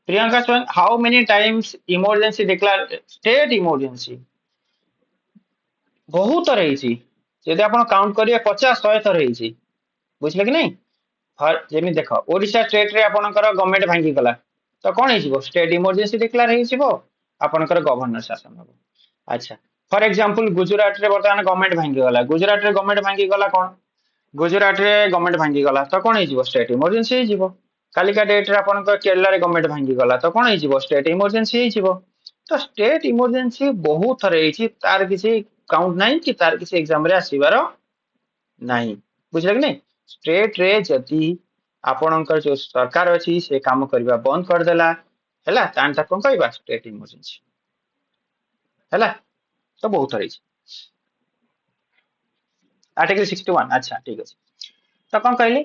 प्रियंका स्वयं how many times emergency declare state emergency बहुत रही जदि आप काउंट करिए 50-100 थर रही बुझले कि नहीं जमी देख ओडिशा स्टेट रे आपनकर गवर्नमेंट भांगी गला तो कौन हो स्टेट इमरजेंसी डिक्लेयर होकर गवर्नर शासन हम अच्छा फॉर एग्जांपल गुजरात रे बर्तमान गवर्नमेंट भांगी गला गुजरात रे गवर्नमेंट भांगी गला कौन गुजरात रे गवर्नमेंट भांगी गला तो कौन हो स्टेट इमरजेंसी हो कालिका डेट रे आपनकर केरला रे गवर्नमेंट भांगी गला तो कौन हो स्टेट इमरजेंसी हो तो स्टेट इमरजेंसी बहुत थर रही तार किसी काउंट नहीं कि तार किसी एग्जाम रे आसीबार नहीं बुझले कि नहीं स्टेट रे जदि आपनकर जो सरकार अछि से काम करबा बंद कर देला हैला तान तक कोन कहबा स्टेट इमरजेंसी हैला तो बहुत रही आर्टिकल 61 अच्छा ठीक अछि तो कोन कहली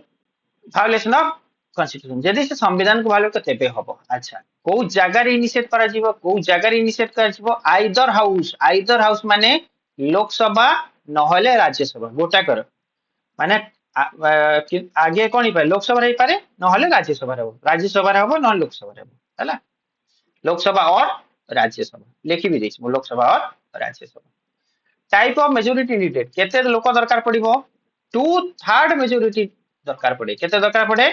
वायोलेशन ऑफ कॉन्स्टिट्यूशन जदि से संविधान को वायोलेट तेबे हबो अच्छा को जगह रे इनिशिएट करा जीवो को जगह रे इनिशिएट करा जीवो आइदर हाउस माने लोकसभा नहले राज्यसभा गोटा कर माने आगे कौन ही पारे लोकसभा रही पारे नहले राज्यसभा राज्यसभा हो न लोकसभा है लोकसभा और राज्यसभा लिखी भी देछि लोकसभा और Rajya Sabha type of majority needed केते लोक दरकार पड़िबो 2/3 मेजॉरिटी दरकार पड़े केते दरकार पड़े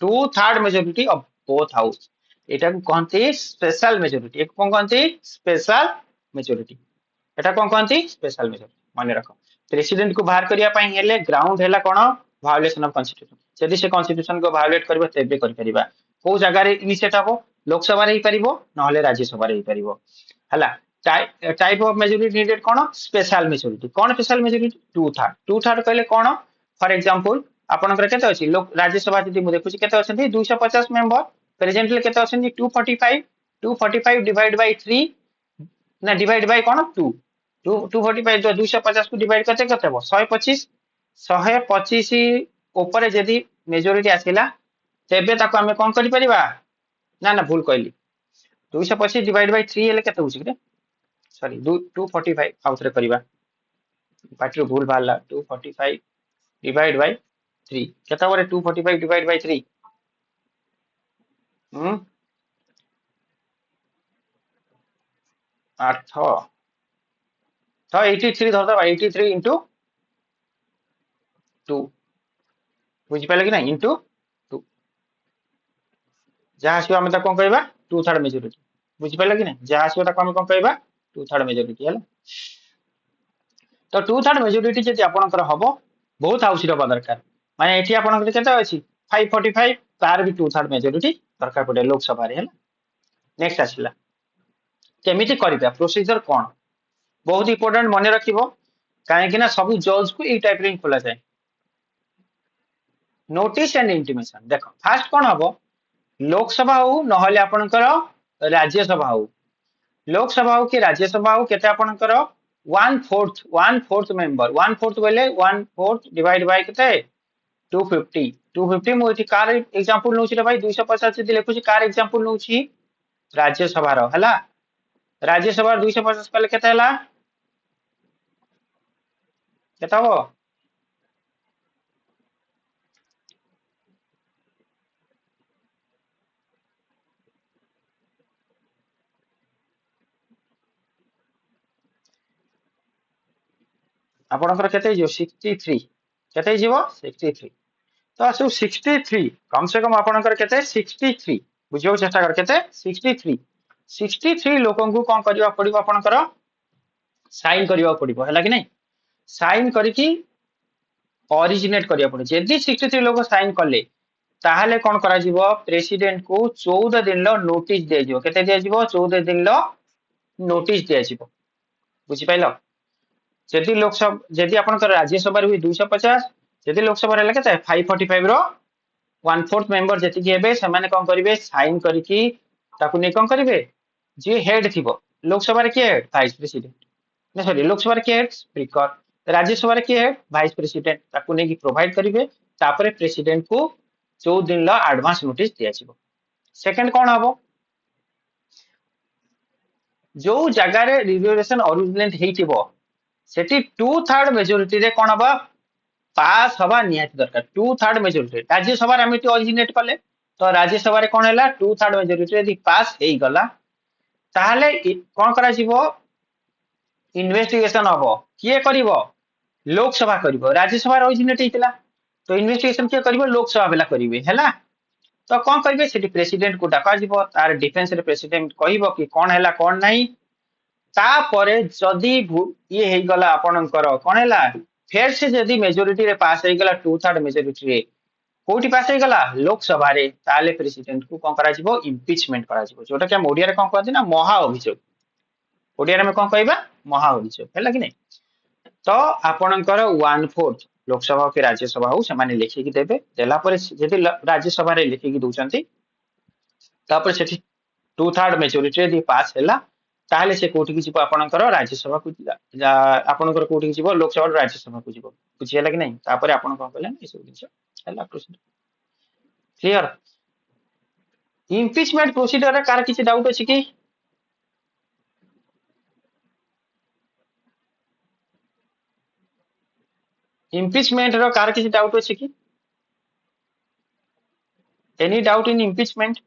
2/3 मेजॉरिटी ऑफ बोथ हाउस एटा को कहंती स्पेशल मेजॉरिटी एक कोन कहंती स्पेशल मेजॉरिटी एटा कोन कहंती स्पेशल मेजॉरिटी माने रखो प्रेसिडेंट को बाहर करिया पई हेले ग्राउंड हैला कोन वायोलेशन ऑफ कॉन्स्टिट्यूशन जदि से कॉन्स्टिट्यूशन को वायोलेट करबो तेबे कर परिबा को जगह रे इनिशिएट हबो लोकसभा रे ही परिबो नहले राज्यसभा रे ही परिबो हला type of majority needed cone special majority cone special majority 2/3 कहले कोन फॉर एग्जांपल आपनकर केते अछि लोक राज्यसभा जदि मु देखुची केते अछंती 250 मेंबर प्रेजेंटली केते अछंती 245 डिवाइड बाय 3 ना डिवाइड बाय कोन 245 जो 250 को डिवाइड करते केते हो 125 ऊपर जदि मेजॉरिटी आसिला तेबे ताको हमें कोन करि परिबा ना ना भूल कहली 225 डिवाइड बाय 3 हेले केते होछि रे सॉरी 245 आउथरे करबा पाटरो भूल बाहरला 245 डिवाइड बाय 3 केता होरे 245 डिवाइड बाय 3 8 तो 83 धर दबा 83 into 2 बुझि पाले कि नहीं into 2 जहां से हम कोन कहबा 2/3 मेजॉरिटी बुझि पाले कि नहीं जहां से हम कोन कहबा 2/3 मेजॉरिटी हैला तो 2/3 मेजॉरिटी जदि आपनकर हबो बहुत हाउस रो दरकार माने एठी आपनकर केते अछि 545 तार भी 2/3 मेजॉरिटी दरकार पड़े लोकसभा रे हैला नेक्स्ट आसिला केमिति करबा प्रोसीजर कोन बहुत इंपोर्टेंट मन रखिबो काहे कि ना सब जज को ई टाइप रे खोला जाय नोटिस एंड इंटीमेशन देखो फास्ट कोन हबो लोकसभा हो नहले आपनकर राज्यसभा हो लोकसभा हो कि राज्यसभा हो केते आपनकर 1/4 मेंबर 1/4 बोले 1/4 डिवाइड बाय केते 250 मु एठी कार एग्जांपल नउछि रे भाई 250 से लिखुछि कार एग्जांपल नउछि राज्यसभा रो हला राज्यसभा 250 कले केते हला केता हो आपनकर केते जो 63 केते जीवो 63 तो आसु 63 कम से कम आपनकर केते 63 बुझियो चेष्टा कर केते 63 लोकन को कोन करिवा पड़िबो आपनकर साइन करिवा पड़िबो हैला कि नहीं साइन करिकी ऑरिजिनेट करिया पड़े जदि 63 लोग साइन कले ताहले कोन करा जीवो प्रेसिडेंट को 14 दिन लो नोटिस दे जीवो केते दे जीवो 14 दिन लो नोटिस दे जीवो बुझी पाइलो जदि लोकसभा जदि आपनकर राज्यसभा रे 250 जदि लोकसभा रे केते 545 रो 1/4 मेंबर जति के हेबे से माने कोन करिवे साइन करिकि ताकू नै कोन करिवे जे हेड थिबो लोकसभा रे के हेड वाइस प्रेसिडेंट ना सॉरी लोकसभा रे के हेड स्पीकर राज्यसभा रे के हेड वाइस प्रेसिडेंट ताकू नै की प्रोवाइड करिवे तापरे प्रेसिडेंट को 14 दिन ला एडवांस नोटिस दिया जिवो सेकंड कोन हबो जो जगह रे रिजर्वेशन ओरिजिनेट हेतिबो सेठी 2/3 मेजॉरिटी रे कोन हबा पास हवा नियत दरकार 2/3 मेजॉरिटी राज्यसभा रे एमिटी ओरिजिनेट कले तो राज्यसभा रे कोन हैला 2/3 मेजॉरिटी यदि पास हेई गला ताहले कोन करा जिवो इन्वेस्टिगेशन हबो किए करिवो लोकसभा करिवो राज्यसभा रे ओरिजिनेट हेतिला तो इन्वेस्टिगेशन किए करिवो लोकसभा बेला करिवे हैला तो कोन करिवे सेठी प्रेसिडेंट को डाका जिवो तार डिफेंस रे प्रेसिडेंट कहिवो कि कोन हैला कोन नाही तापरे जदि ये हेई गला आपनकर कोन हैला फेर से जदि मेजॉरिटी रे पास हेई गला 2/3 मेजॉरिटी रे कोठी पास हेई गला लोकसभा रे ताले प्रेसिडेंट को कोन करा जिवो इम्पीचमेंट करा जिवो जोटा के हम ओडिया रे कोन कहते ना महा अभियोग ओडिया रे हम कोन कहबा महा अभियोग हैला कि नै तो आपनकर 1/4 लोकसभा के राज्यसभा हो से माने लिखि कि देबे देला पर जदि राज्यसभा रे लिखि कि दोचंती तापर सेठी 2/3 मेजॉरिटी रे पास हैला ताहले से कोठी कि जिवो आपनकर राज्यसभा को आपनकर कोठी कि जिवो लोकसभा राज्यसभा को जिवो बुझि हैला कि नै तापर आपन कोन कहले ए सब दिस हैला प्रोसीजर क्लियर इम्पीचमेंट प्रोसीजर रे कार किछि डाउट अछि कि इम्पीचमेंट रो कार किछि डाउट अछि कि एनी डाउट इन इम्पीचमेंट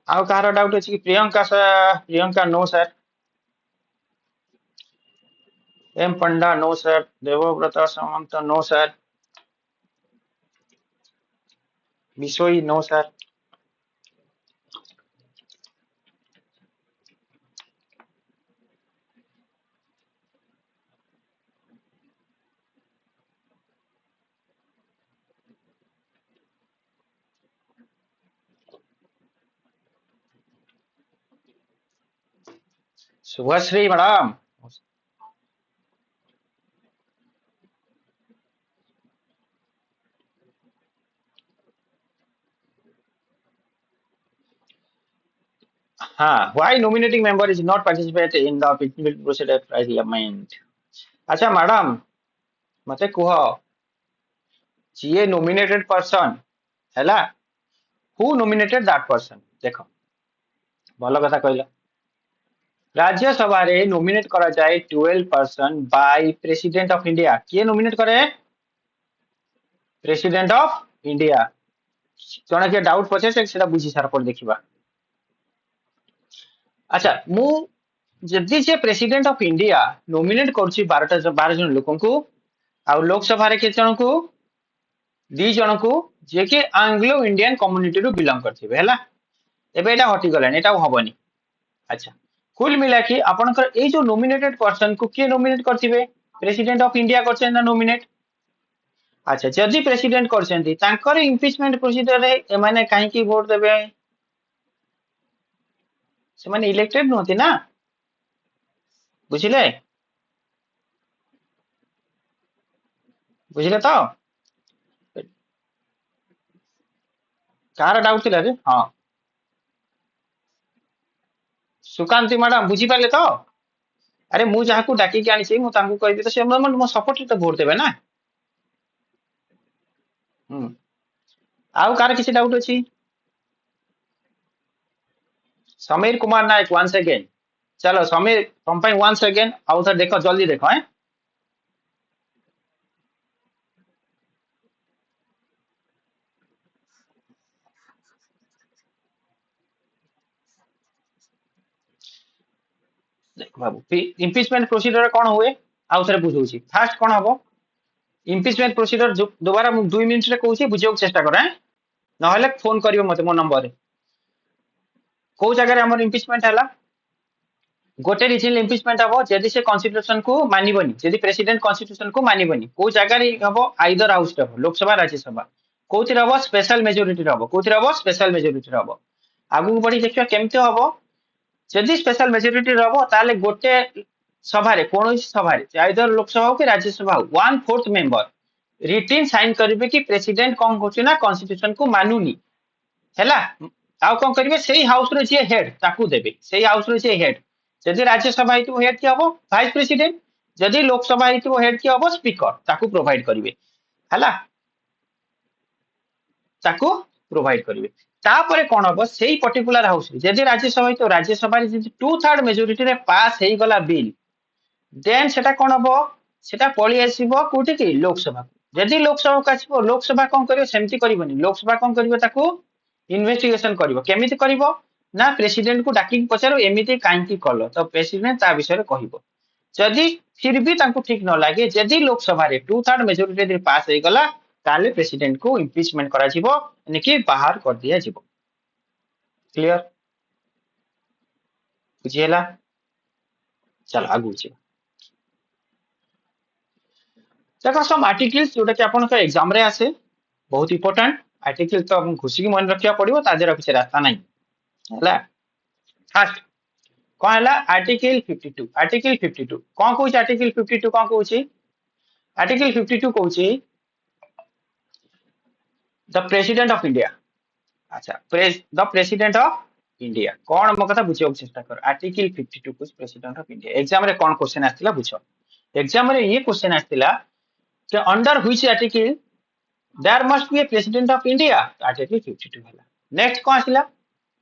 आउ कार डाउट अछि कि Priyanka no sir M Panda no sir Debabrata Samanta no sir Bishoi no sir Subhashree madam हाँ why nominating member is not participate in the impeachment procedure parliament अच्छा मैडम मते कुह जीए नॉमिनेटेड पर्सन हैला हु नॉमिनेटेड दैट पर्सन देखो भलो कथा कहला राज्यसभा रे नॉमिनेट करा जाए 12 person by president of India किए नॉमिनेट करे प्रेसिडेंट ऑफ इंडिया जने के डाउट पछे सेटा बुझी सार पर देखिबा अच्छा मु जदि जे प्रेसिडेंट ऑफ इंडिया नॉमिनेट करछि 12 जन लोकन को आ लोकसभा रे के जन को 2 जन को जे के एंग्लो इंडियन कम्युनिटी रो बिलोंग करथिबे हैला एबे एटा हटि गलानी एटा होबनी अच्छा कुल मिला कि आपनकर ए जो नॉमिनेटेड पर्सन को के नॉमिनेट करथिबे प्रेसिडेंट ऑफ इंडिया करछन ना नॉमिनेट अच्छा जदि प्रेसिडेंट करछन्ती तांकर इम्पीचमेंट प्रोसीजर रे ए माने काहे की वोट देबे से माने इलेक्टेड नहोती ना बुझिले बुझिले तो कार डाउट थिला रे हां सुकांती मैडम बुझी पाले तो अरे मु जहा को डाकी के आनी छी मु तांको कहबी तो से मो सपोर्ट तो वोट देबे ना आउ कार किसी डाउट अछि समीर कुमार नायक वंस अगेन चलो समीर तुम पे वंस अगेन आउ तो देखो जल्दी देखो हैं देखो बाबू इम्पीचमेंट प्रोसीजर कोन हुए आउ थरे बुझौछि फास्ट कोन हबो इम्पीचमेंट प्रोसीजर दोबारा मु 2 मिनिट रे कहूछि बुझियो चेष्टा कर हैं नहले फोन करियो मते मो नंबर रे को जगह रे हमर इम्पीचमेंट हला गोटे रीजन इम्पीचमेंट हबो जदि से कॉन्स्टिट्यूशन को मानिबनी जदि प्रेसिडेंट कॉन्स्टिट्यूशन को मानिबनी को जगह रे हबो आइदर हाउस रे हबो लोकसभा राज्यसभा कोथि रहबो स्पेशल मेजॉरिटी रहबो कोथि रहबो स्पेशल मेजॉरिटी रहबो आगु बढ़ी देखियो केमते हबो जदि स्पेशल मेजॉरिटी रहबो ताले गोटे सभा रे कोनोसी सभा रे आइदर लोकसभा हो कि राज्यसभा हो 1/4 मेंबर रिटिन साइन करिवे कि प्रेसिडेंट कोन होची ना कॉन्स्टिट्यूशन को मानुनी हैला आउ कोन करिवे सेही हाउस रे जे हेड ताकू देबे सेही हाउस रे जे हेड जदि राज्यसभा हेतु हेड कि हबो वाइस प्रेसिडेंट जदि लोकसभा हेतु हेड कि हबो स्पीकर ताकू प्रोवाइड करिवे हैला ताकू प्रोवाइड करिवे तापरे कोन हबो सेही पर्टिकुलर हाउस रे जदि राज्यसभा हेतु राज्यसभा रे जदि 2/3 मेजॉरिटी रे पास हेई गला बिल देन सेटा कोन हबो सेटा पळी आसीबो कोठी कि लोकसभा जदि लोकसभा को आसीबो लोकसभा कोन करियो सेमति करिवनी लोकसभा कोन करिवो ताकू इन्वेस्टिगेशन करिवो केमिति करिवो ना प्रेसिडेंट को डाकिंग पचारो एमिति कांकी कलो तो प्रेसिडेंट ता विषय रे कहिवो जदि फिर भी तांको ठीक न लागे जदि लोकसभा रे 2/3 मेजॉरिटी रे पास हे गला ताले प्रेसिडेंट को इम्पीचमेंट करा जिवो यानी कि बाहर कर दिया जिवो क्लियर बुझियला चल आगु छी देखो सम आर्टिकल्स जोटा कि आपन का एग्जाम रे आसे बहुत इंपोर्टेंट आर्टिकल तो हम घुसी की मन रखिया पड़िबो ता देर किछ रास्ता नहीं हला फर्स्ट कोन हला आर्टिकल 52 कोन कहूची आर्टिकल 52 कोन कहूची आर्टिकल 52 कहूची द प्रेसिडेंट ऑफ इंडिया अच्छा द प्रेसिडेंट ऑफ इंडिया कोन मो कथा बुझियो चेष्टा कर आर्टिकल 52 को प्रेसिडेंट ऑफ इंडिया एग्जाम रे कोन क्वेश्चन आस्तिला बुझो एग्जाम रे ये क्वेश्चन आस्तिला कि under which article there must be a president of India article 52 हला नेक्स्ट कोन आस्तिला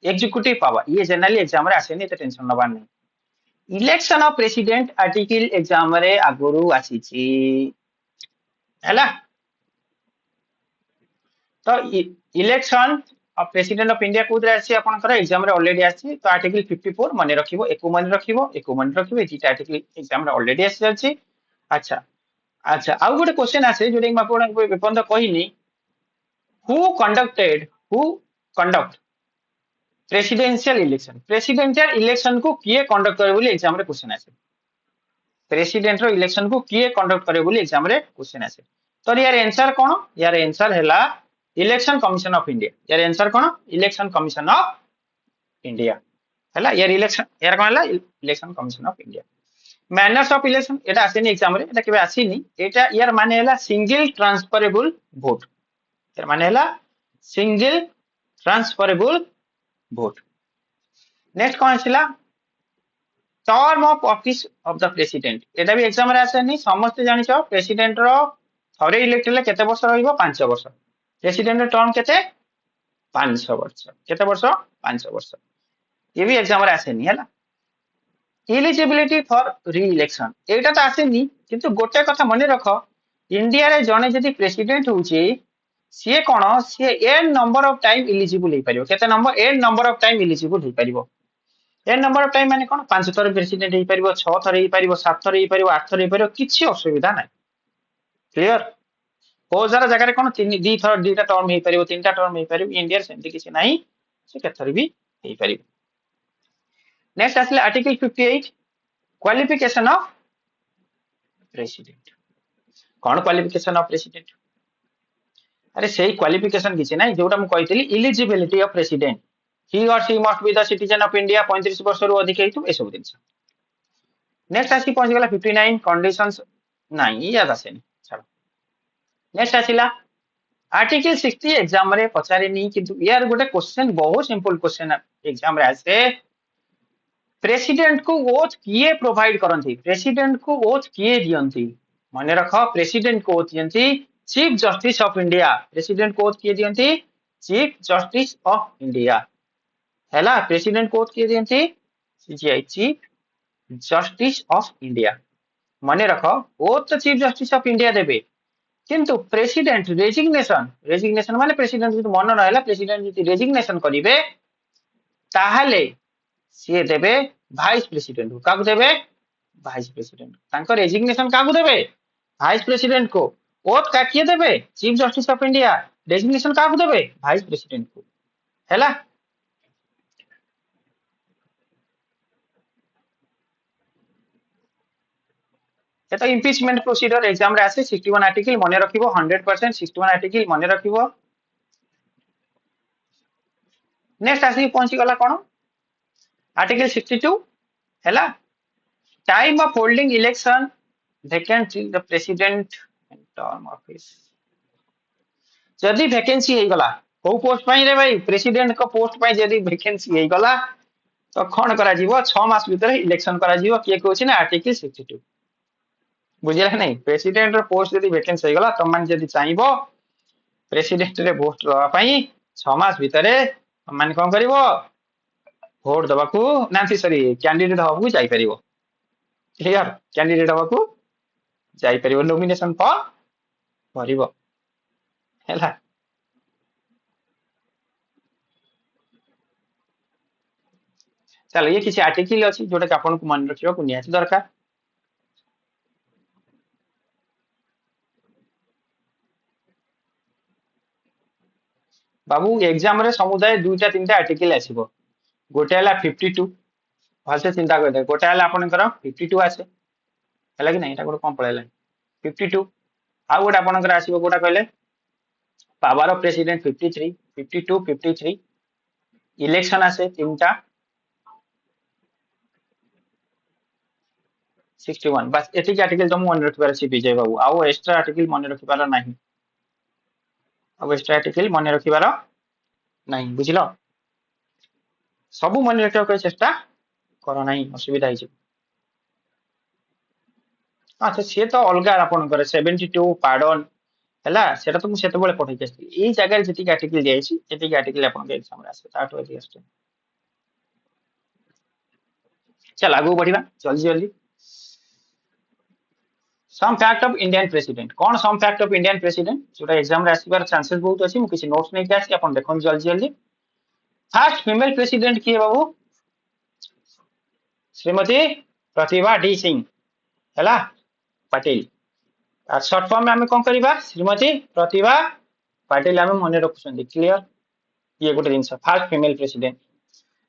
एग्जीक्यूटिव पावर ये जनरली एग्जाम रे आसेनी तो टेंशन नबार नहीं election of president article exam रे आगुरु आसीची हला तो election of president of India कोदरे आसी आपनकर एग्जाम रे ऑलरेडी आसी तो आर्टिकल 54 माने रखिबो एको माने रखिबो एटा आर्टिकल एग्जाम रे ऑलरेडी आसी जाची अच्छा अच्छा आउ गोटे क्वेश्चन आसे जोडे म आपन विपंद कहिनी हु कंडक्ट प्रेसिडेंशियल इलेक्शन को किए कंडक्ट करे बोली एग्जाम रे क्वेश्चन आसे प्रेसिडेंट रो इलेक्शन को किए कंडक्ट करे बोली एग्जाम रे क्वेश्चन आसे तो यार आंसर कोन यार आंसर हैला इलेक्शन कमिशन ऑफ इंडिया यार answer cone election commission of India हैला यार इलेक्शन यार कोन हैला election commission of India manners of election Etah आसेनी exam रे एटा केबे आसीनी एटा यार माने हैला सिंगल ट्रांसफरेबल वोट यार माने हैला सिंगल ट्रांसफरेबल वोट नेक्स्ट कोन आसीला term of office of the president एटा भी एग्जाम रे आसेनी समस्त जानि छ प्रेसिडेंट रो थरे इलेक्ट ले केते वर्ष रहइबो 5 वर्ष प्रेसिडेंट रो टर्म केते 500 वर्ष केते वर्ष 500 वर्ष ये भी एग्जाम रे आसेनी हैला एलिजिबिलिटी फॉर री इलेक्शन एटा तो आसेनी किंतु गोटे कथा मने रखो इंडिया रे जने जदी प्रेसिडेंट होची सी कोन सी N number of time eligible हे परिबो केते number N number of time eligible हे परिबो एन नंबर ऑफ टाइम माने कोन 5 थर प्रेसिडेंट हे परिबो 6 थर हे परिबो 7 थर हे परिबो 8 थर हे परिबो किछि असुविधा नै क्लियर बहुत सारा जगह रे कोन 2 थर 2टा टर्म हे परिबो 3टा टर्म हे परिबो इंडिया सेमति किछि नै से केथर भी हे परिबो नेक्स्ट आसले article 58 qualification of president cone qualification of president अरे सही क्वालिफिकेशन किछि नै जोटा हम कहितली एलिजिबिलिटी ऑफ प्रेसिडेंट ही और she must be the citizen of India 35 वर्ष रु अधिक हेतु ए सब दिन नेक्स्ट आसी पहुंच गेला 59 कंडीशंस नाही याद आसेनी चलो नेक्स्ट आसीला आर्टिकल 60 एग्जाम रे पचारे नी किंतु यार गोटे क्वेश्चन बहुत सिंपल क्वेश्चन एग्जाम रे आसे प्रेसिडेंट को वोट किए प्रोवाइड करंती प्रेसिडेंट को वोट किए दियंती माने रखो प्रेसिडेंट को वोट दियंती chief justice of India president को वोट किए दियंती चीफ जस्टिस ऑफ इंडिया हैला प्रेसिडेंट को वोट किए दियंती CJI chief justice of India माने रखो वोट तो चीफ जस्टिस ऑफ इंडिया देबे किंतु प्रेसिडेंट रेजिग्नेशन माने प्रेसिडेंट जदि मन न हैला प्रेसिडेंट जदि रेजिग्नेशन करिवे ताहाले सी देबे वाइस प्रेसिडेंट को काकु देबे वाइस प्रेसिडेंट तांको रेजिग्नेशन काकु देबे वाइस प्रेसिडेंट को वोट का किए देबे chief justice of India designation का देबे वाइस प्रेसिडेंट को हैला एटा इम्पीचमेंट प्रोसीजर एग्जाम रे आसे 61 आर्टिकल मने रखिबो 100% 61 आर्टिकल मने रखिबो नेक्स्ट आसी पहुंची गला कोन आर्टिकल 62 हैला time of holding election vacancy the president in term office जदी वैकेंसी हे गला को पोस्ट पई रे भाई प्रेसिडेंट को पोस्ट पई जदी वैकेंसी हे गला तो कोन करा जीवो 6 मास भीतर इलेक्शन करा जीवो के कहउछि ना आर्टिकल 62 बुझिला नहीं प्रेसिडेंट रो पोस्ट जदी वैकेंसी हे गला तमन जदी चाहिबो प्रेसिडेंट रे पोस्ट रहा पई 6 मास भीतर तमन कोन करिवो भोट दबाकू नांसी सरी कैंडिडेट हबू जाई परिवो क्लियर कैंडिडेट हबू जाई परिवो नॉमिनेशन फॉर्म भरिवो हैला चलो ये किसी आर्टिकल अछि जोटा कि आपन को मन रखियो को नियाची दरकार बाबू एग्जाम रे समुदाय दुईटा तीनटा आर्टिकल आसीबो गोटे हला 52 भलसे चिंता कर दे गोटे हला आपन कर 52 आसे हला कि नहीं एटा गोटे कोन पळेला 52 आ गोटे आपन कर आसीबो गोटा कहले पावर ऑफ प्रेसिडेंट 53 52 53 इलेक्शन आसे तीनटा 61 बस एति आर्टिकल तो मन रखिबार अछि विजय बाबू आउ एक्स्ट्रा आर्टिकल मन रखिबार नाही अब एक्स्ट्रा आर्टिकल मन रखिबार नहीं बुझिलो सब मन रखियो चेष्टा करो नहीं असुविधा है अच्छा सी तो अलग आपन 72 पार्डन हैला सेटा तो मु सेते बेले पठै छै ए जगह जति आर्टिकल दिया छै एति आर्टिकल आपन के एग्जाम रे आसे ताठो एति आसे चल आगु बढ़िबा जल्दी जल्दी सम फैक्ट ऑफ इंडियन प्रेसिडेंट कौन सम फैक्ट ऑफ इंडियन प्रेसिडेंट जोटा एग्जाम रे आसीबार चांसेस बहुत अछि मु किछि नोट्स नै के आसी आपन देखन जल्दी जल्दी फर्स्ट फीमेल प्रेसिडेंट किए बाबू श्रीमती प्रतिभा डी सिंह हैला पाटिल और शॉर्ट फॉर्म में हमें कौन करिबा श्रीमती प्रतिभा पाटिल हमें मन रखुछंदी क्लियर ये गोटे जिंस फर्स्ट फीमेल प्रेसिडेंट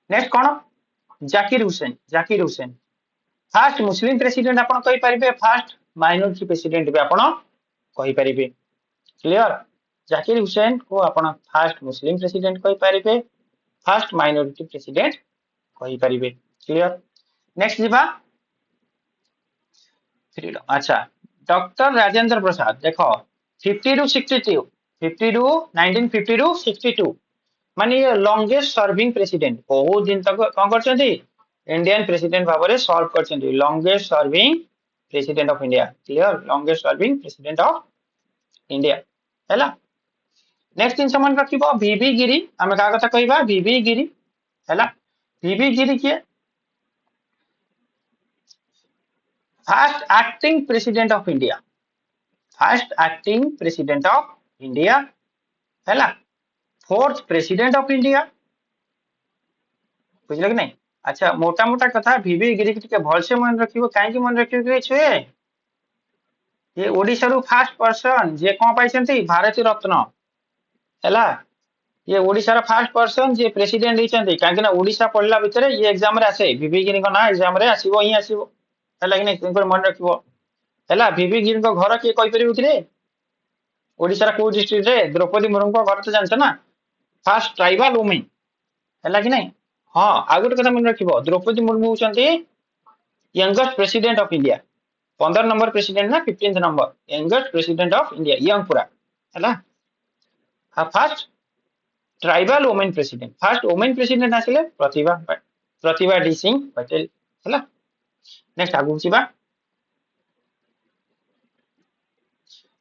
नेक्स्ट कौन Zakir Hussain first Muslim president आपण कहि परिबे फर्स्ट माइनॉरिटी प्रेसिडेंट भी आपण कहि परिबे क्लियर जाकिर हुसैन को आपण फर्स्ट मुस्लिम प्रेसिडेंट कहि परिबे फर्स्ट माइनॉरिटी प्रेसिडेंट कहि परिबे क्लियर नेक्स्ट जीवा फ्रीडम अच्छा डॉक्टर राजेंद्र प्रसाद देखो 50 टू 62 50 टू 1950 टू 62 माने ये लॉन्गेस्ट सर्विंग प्रेसिडेंट बहुत दिन तक कौन करछंती इंडियन प्रेसिडेंट भाबरे सर्व करछंती longest serving president of India clear longest serving president of India हैला नेक्स्ट इन समान रखिबो वीवी गिरी हम का कथा कहिबा वीवी गिरी हैला वीवी गिरी के first acting president of India first acting president of India हैला फोर्थ प्रेसिडेंट ऑफ इंडिया बुझल कि नहीं अच्छा मोटा मोटा कथा वीवी गिरी के भल से मन रखिबो काहे कि मन रखिबो के छे ये ओडिसा रु फर्स्ट पर्सन जे कोन पाइछंती भारतीय रत्न हैला ये ओडिसा रा फर्स्ट पर्सन जे प्रेसिडेंट हिचंती काहे कि ना ओडिसा पढ़ला भितरे ये एग्जाम रे आसे वीवी गिरी को ना एग्जाम रे आसीबो ही आसीबो हैला कि नहीं तुमको मन रखिबो हैला वीवी गिरी को घर के कहि परिबो कि रे ओडिसा रा को डिस्ट्रिक्ट रे द्रौपदी मुर्मू को घर तो जानछ ना फर्स्ट ट्राइबल वुमेन हैला कि नहीं हां आ गोटे कथा मन रखिबो द्रौपदी मुर्मू होचंती youngest president of India 15 number president ना 15th number youngest president of India young पूरा हैला हा first tribal women president first women president आसिले प्रतिभा डी सिंह पटेल हैला नेक्स्ट आगु छिबा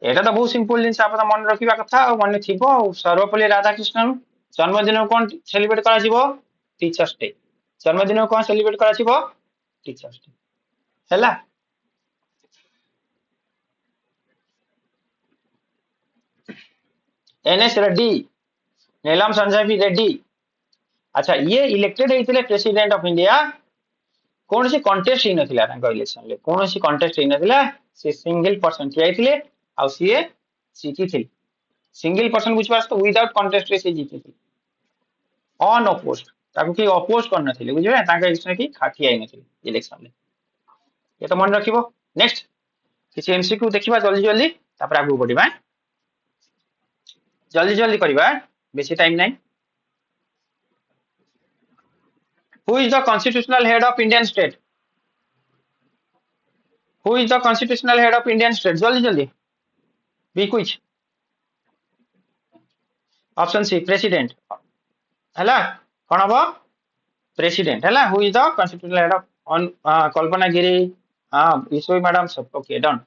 एटा तो बहुत सिंपल जिन आप मन रखिबा कथा और मन थिबो सर्वपल्ली राधाकृष्णन जन्मदिन कोन सेलिब्रेट करा जिवो टीचर्स डे जन्मदिन कोन सेलिब्रेट करा जिवो टीचर्स डे हैला एनएस रेड्डी नीलम संजय भी रेड्डी अच्छा ये इलेक्टेड हेतिले प्रेसिडेंट ऑफ इंडिया कौन सी कंटेस्ट ही नथिला तांको इलेक्शन ले कौन सी कंटेस्ट ही नथिला से सिंगल पर्सन ठिया हेतिले आ सीए जीती थी सिंगल पर्सन बुझ पास तो विदाउट कंटेस्ट रे से जीती अनअपोज्ड ताको कि अपोज करन थिले बुझिबे ताके इसने कि खाठी आइ नथिले इलेक्शन ले ये तो मन रखिबो नेक्स्ट किसी एमसीक्यू देखिबा जल्दी जल्दी तापर आगु बढ़िबा जल्दी जल्दी करबा बेसी टाइम नहीं who is the constitutional head of Indian state who is the constitutional head of Indian state जल्दी जल्दी B quiz option C president हैला कोन हबो प्रेसिडेंट हैला who is the constitutional head of on Kalpana Giri हां ईश्वरी मैडम सब okay done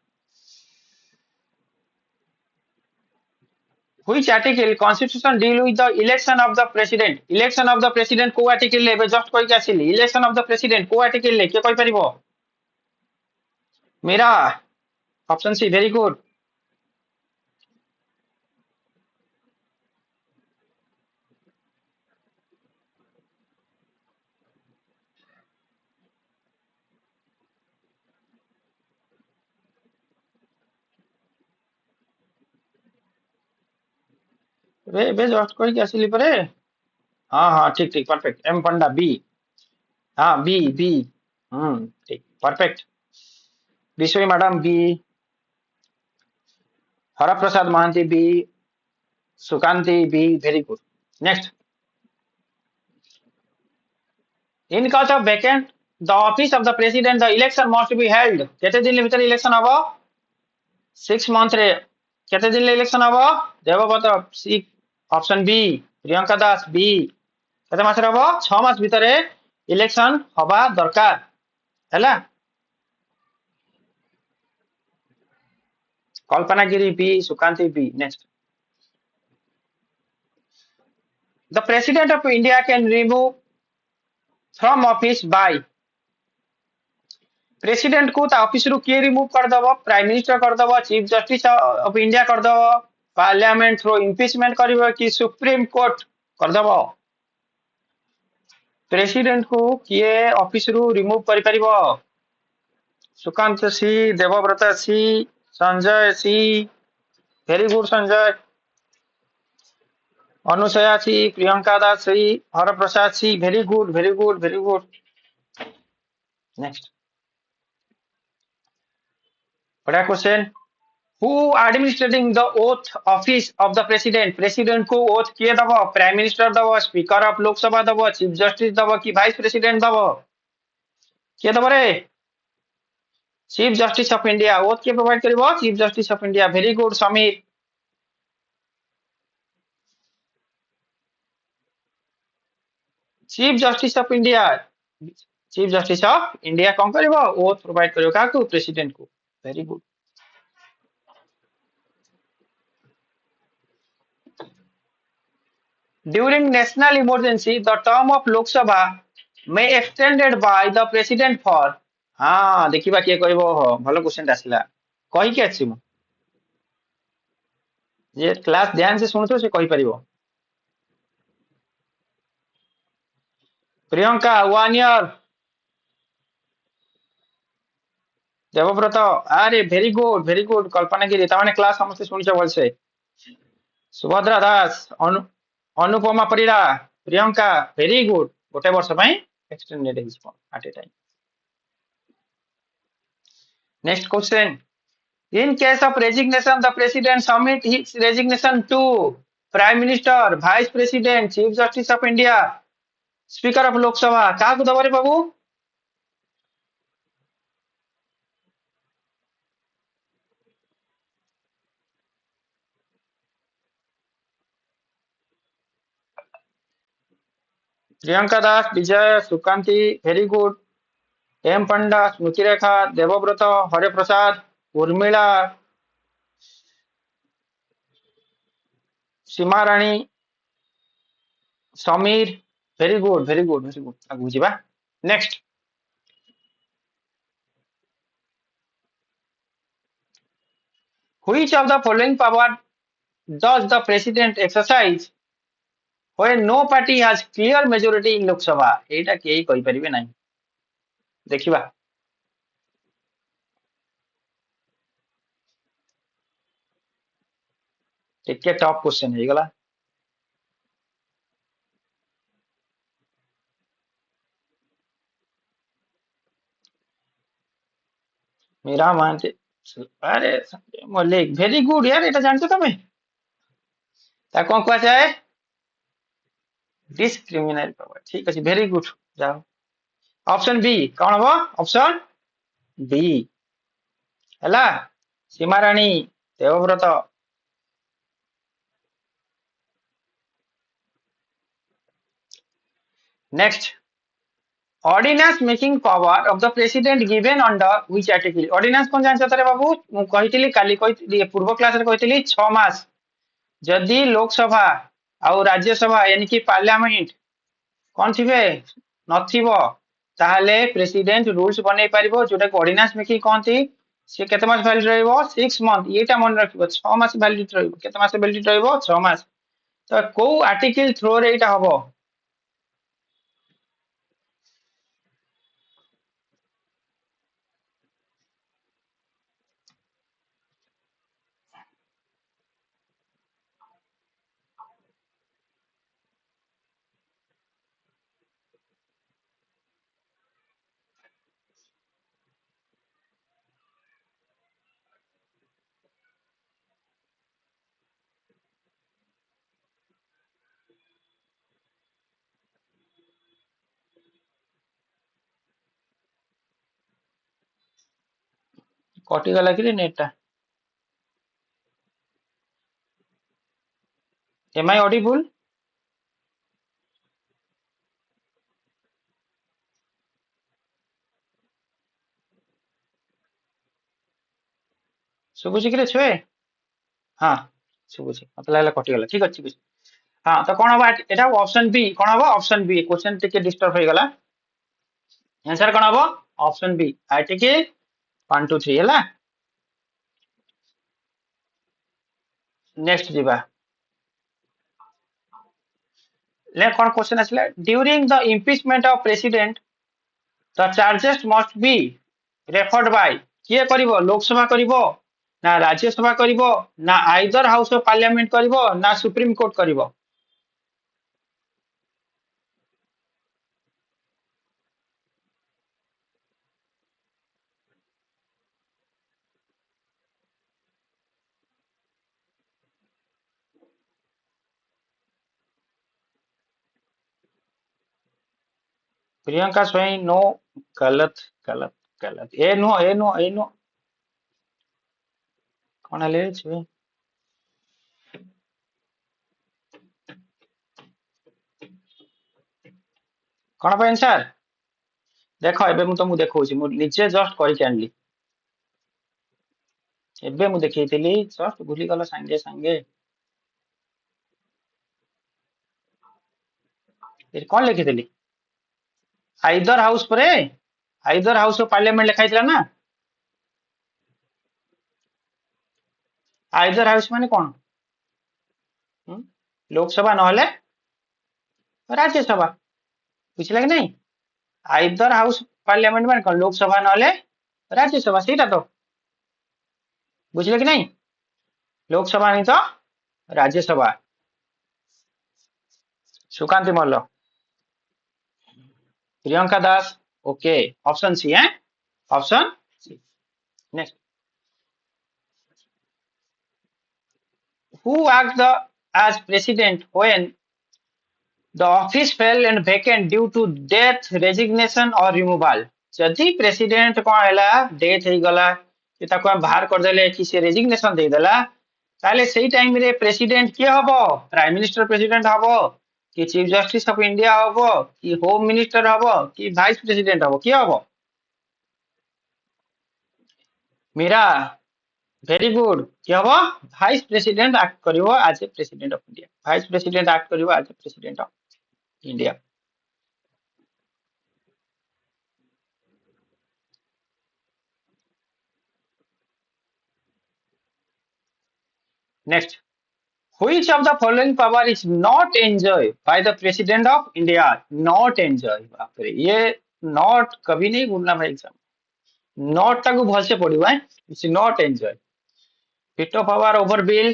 which article constitution deal with the election of the president को article ले जस्ट कोई क्या सिली election of the president को article ले के कोई परिबो मेरा ऑप्शन सी वेरी गुड वे जस्ट कोई क्या सिली परे हाँ हाँ ठीक ठीक परफेक्ट एम पंडा बी हाँ बी बी ठीक perfect Biswi madam B Hara Prasad Mahanti B Sukanti B very good next in case of vacant the office of the president the election must be held केते दिन भीतर इलेक्शन हबो 6 मंथ रे केते दिन इलेक्शन हबो Debabrata C option B Priyanka Das B केते मास रे हबो 6 मास भीतर इलेक्शन हबा दरकार हैला Kalpana Giri B Sukanti B next the president of india can remove from office by president को ता ऑफिस रु के रिमूव कर दबो प्राइम मिनिस्टर कर दबो चीफ जस्टिस ऑफ इंडिया कर दबो पार्लियामेंट थ्रू इंपीचमेंट करबो कि सुप्रीम कोर्ट कर दबो प्रेसिडेंट को किए ऑफिस रु रिमूव करि परिबो Sukanta C Debabrata C Sanjay C very good Sanjay Anusuya C Priyanka Das C Har Prasad C very good very good very good next बड़ा question who administrating the oath office of the president को ओथ किए दबो प्राइम मिनिस्टर दबो स्पीकर ऑफ लोकसभा दबो chief justice दबो कि vice president दबो किए दबो रे chief justice of India oath के प्रोवाइड करबो chief justice of India very good Sameer chief justice of India कौन करबो ओथ प्रोवाइड करबो काकू प्रेसिडेंट को very good During national emergency, the term of Lok Sabha may extended by the president for हाँ देखिबा किए कहबो भलो क्वेश्चन आसिला कहि के अछि मु जे क्लास ध्यान से सुनथो से कहि परिबो प्रियंका 1 ईयर देवव्रत अरे वेरी गुड कल्पना गिरी ताने क्लास समस्त सुनिछ बोलसे सुभद्रा दास अनुपमा परिड़ा प्रियंका वेरी गुड गोटे वर्ष पई एक्सटेंडेड हिजो at a time next question in case of resignation the president submit his resignation to prime minister vice president chief justice of india speaker of lok sabha का को दबरे बाबू प्रियंका दास विजय Sukanti very good M पंडा स्मृति रेखा देवव्रत हरे प्रसाद उर्मिला सीमा राणी Sameer very good आगु जीवा next which of the following power does the president exercise when no party has clear majority in lok sabha एटा केही कहि परिबे नाही देखिबा टिके टॉप क्वेश्चन हे गला मेरा मान अरे मल्लिक भेरी गुड यार এটা জানছো তুমি তা কোন কোয়া যায় ডিসক্রিমিনাল পাওয়ার ঠিক আছে ভেরি গুড যাও ऑप्शन बी कौन हबो ऑप्शन बी हैला Seema Rani Debabrata next ordinance making power of the president given under which article ordinance कोन जानछ तरे बाबू मु कहितली काली कहि पूर्व क्लास रे कहितली 6 मास जदि लोकसभा आउ राज्यसभा यानी कि पार्लियामेंट कौन थिबे नथिबो ताहले प्रेसिडेंट रूल्स बनै परिबो जोटा ऑर्डिनेंस मेकिंग कहंती से केते मास वैलिड रहइबो 6 मंथ एटा मन रखिबो 6 मास वैलिड रहइबो केते मास वैलिड रहइबो 6 मास तो को आर्टिकल थ्रो रे एटा हबो कटि गला कि नेटा एम आई ऑडिबल सुबुची कि छुए हाँ सुबुची मत लागला कटि गला ठीक अछि ठीक हाँ तो कौन हबो एटा ऑप्शन बी कौन हबो ऑप्शन बी क्वेश्चन टिके डिस्टर्ब हो गला आंसर कौन हबो ऑप्शन बी आर्टिकल 1 2 3 हैला नेक्स्ट जीवा ले कौन क्वेश्चन आसला during the impeachment of president the charges must be referred by किए करिवो लोकसभा करिवो ना राज्यसभा करिवो ना आइदर हाउस ऑफ पार्लियामेंट करिवो ना सुप्रीम कोर्ट करिवो प्रियंका स्वयं नो गलत गलत गलत ए नो कौन ले छे कौन पे आंसर देखो एबे मु तुमको देखौची मु निजे जस्ट करि के आनली एबे मु देखैतिली जस्ट भूली गला संगे संगे फिर कौन लिखिथिली आइदर हाउस परे आइदर हाउस ऑफ पार्लियामेंट लिखाइतला ना आइदर हाउस माने कौन लोकसभा नहले राज्यसभा बुझला कि नहीं आइदर हाउस पार्लियामेंट माने कौन लोकसभा नहले राज्यसभा सेटा तो बुझले कि नहीं लोकसभा नहीं तो Rajya Sabha Sukanti Malla Priyanka Das okay option C है option C next who acted as president when the office fell and vacant due to death resignation or removal जदि प्रेसिडेंट कौन हैला डेथ हे गला कि ताको हम बाहर कर देले कि से रेजिग्नेशन दे देला ताले सही टाइम रे प्रेसिडेंट के हबो प्राइम मिनिस्टर प्रेसिडेंट हबो कि चीफ जस्टिस ऑफ इंडिया हबो कि होम मिनिस्टर हबो कि वाइस प्रेसिडेंट हबो के हबो मेरा वेरी गुड क्या हबो वाइस प्रेसिडेंट एक्ट करिवो as a president of India vice president act करिवो as a president of India next which of the following power is not enjoyed by the president of india not enjoy बाप रे ये not कभी नहीं भूलना भाई exam not टाको भल से पड़िबो है it's not enjoy veto power over bill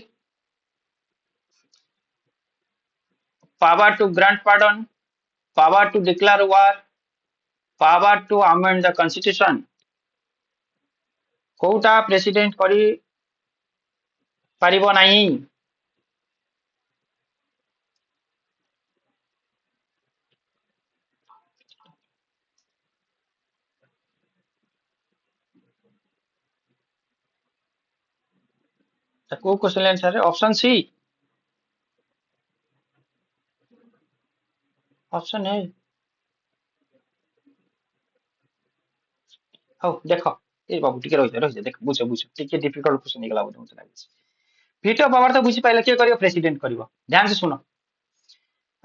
power to grant pardon, power to declare war, power to amend the constitution. कोटा प्रेसिडेंट करी परिबो नहीं को क्वेश्चन आंसर है ऑप्शन सी ऑप्शन है हो देखो ए बाबू टिके रहि देख बुझ बुझ टिके डिफिकल्ट क्वेश्चन निकला बोले मते लागे वीटो पावर तो बुझी पाइले के करियो प्रेसिडेंट करियो ध्यान से सुनो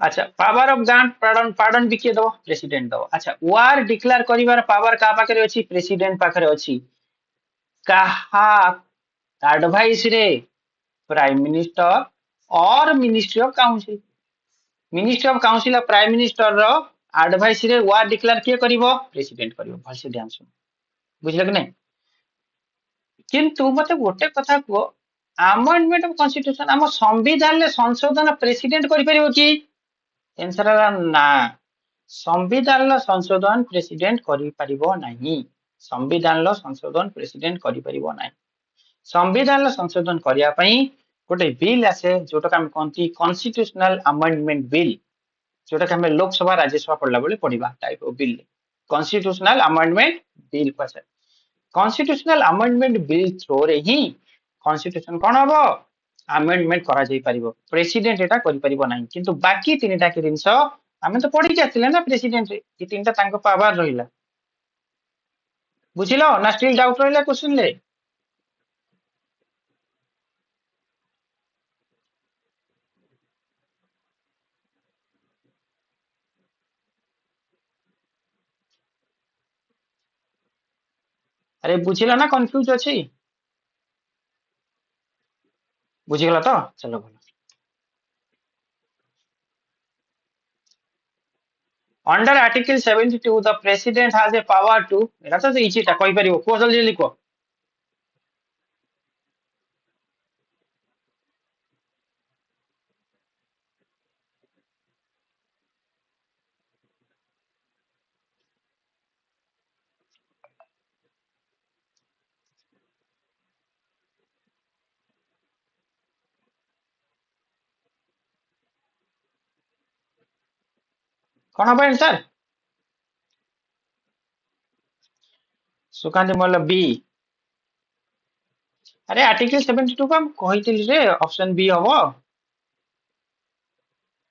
अच्छा power of grant pardon pardon भी के दो प्रेसिडेंट दो अच्छा वार डिक्लेयर करिवार पावर का पाखरे अछि प्रेसिडेंट पाखरे अछि कहा एडवाइस रे प्राइम मिनिस्टर और ministry of council ministry of council और प्राइम मिनिस्टर रो एडवाइस रे वार डिक्लेयर के करिवो प्रेसिडेंट करिवो भलसे ध्यान सुन बुझले कि नहीं किंतु मते गोटे कथा को अमेंडमेंट ऑफ कॉन्स्टिट्यूशन हम संविधान ले संशोधन प्रेसिडेंट करि परिवो कि आंसर ना संविधान लो संशोधन प्रेसिडेंट करि परिवो नहीं संविधान लो संशोधन प्रेसिडेंट करि परिवो नहीं संविधान लो संशोधन करिया पई गोटे बिल आसे जोटा हम कोंती कॉन्स्टिट्यूशनल अमेंडमेंट बिल जोटा हम लोकसभा राज्यसभा पढ़ला बेले पढ़िबा type of bill constitutional amendment bill पसे कॉन्स्टिट्यूशनल अमेंडमेंट बिल थ्रो रे ही कॉन्स्टिट्यूशन कोन हबो अमेंडमेंट करा जाई परिबो प्रेसिडेंट एटा करि परिबो नाही किंतु बाकी तीनटा के जिंस हमें तो पढ़ी के आथिले ना प्रेसिडेंट रे ई तीनटा तांको पावर रहिला बुझिलो ना स्टिल डाउट रहिला क्वेश्चन ले अरे बुझिला ना कंफ्यूज अछि बुझिगला तो चलो बोलो under article 72 the president has a power to एटा तो इजी टा कहि परिबो को जल्दी लिखो कोन हबो आंसर सुकांत मोल बी अरे आर्टिकल 72 का कहितिल रे ऑप्शन बी हबो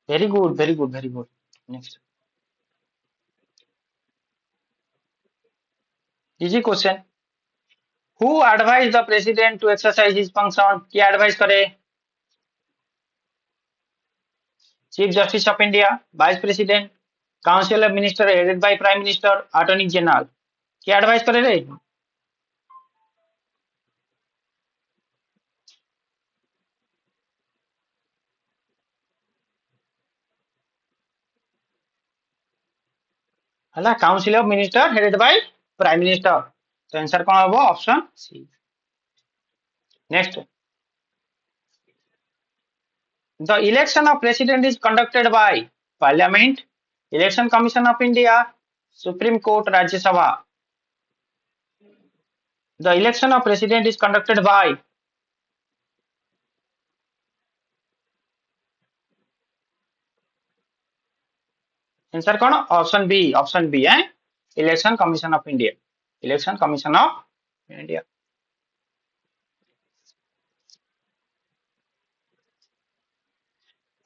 very good very good very good next easy question who advise the president to exercise his function की एडवाइस करे chief justice of India vice president council of minister headed by prime minister attorney general की advice करे रे हला council of minister headed by prime minister तो answer कोन हबो option C next the election of president is conducted by parliament election commission of India supreme court Rajya Sabha the election of president is conducted by answer कौन option B है election commission of India election commission of India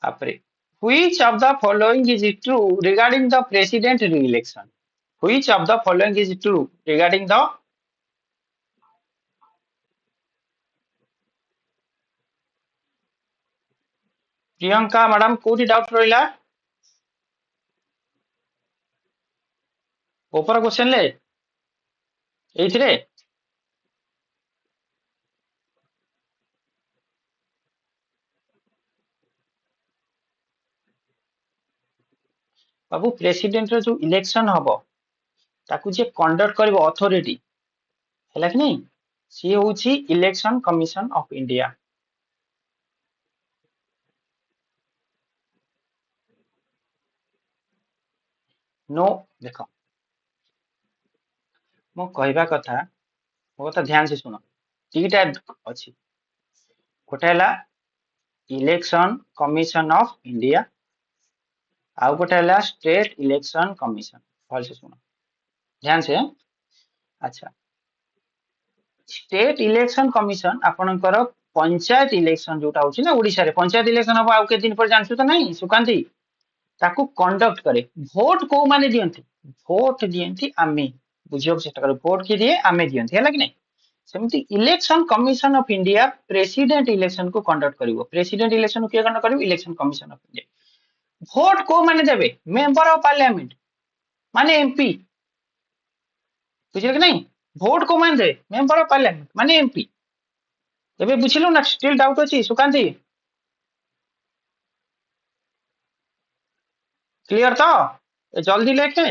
आपरे which of the following is true regarding the president re-election which of the following is true regarding the Priyanka madam कोठी doubt रहिला ऊपर question ले एथिरे बाबू president रो जो election हबो ताकू जे conduct करबो अथॉरिटी हैला कि नहीं सी होची इलेक्शन कमीशन ऑफ इंडिया नो देख मो कहवा कथा मो कथा ध्यान से सुन दीटा अच्छी गोटे है इलेक्शन कमिशन ऑफ इंडिया आउ गोटे है स्टेट इलेक्शन कमिशन भल से सुन ध्यान से अच्छा स्टेट इलेक्शन कमिशन आपणकर पंचायत इलेक्शन जोटा होची ना ओडिशा रे पंचायत इलेक्शन हम आउ के दिन पर जानछु तो नहीं सुकांती ताकू कंडक्ट करे भोट को माने दियंती भोट दियंती आमे बुझियो चेष्टा करो भोट की दिए आमे दियंती है कि नहीं सेमती election commission of India president election को कंडक्ट करिवो प्रेसिडेंट इलेक्शन को के कंडक्ट करिवो इलेक्शन कमिशन ऑफ इंडिया भोट को माने देबे मेंबर ऑफ पार्लियामेंट माने एमपी बुझियो कि नहीं भोट को माने दे मेंबर ऑफ पार्लियामेंट माने एमपी एबे बुझिलो ना स्टिल डाउट अछि सुकांती क्लियर तो जल्दी लेके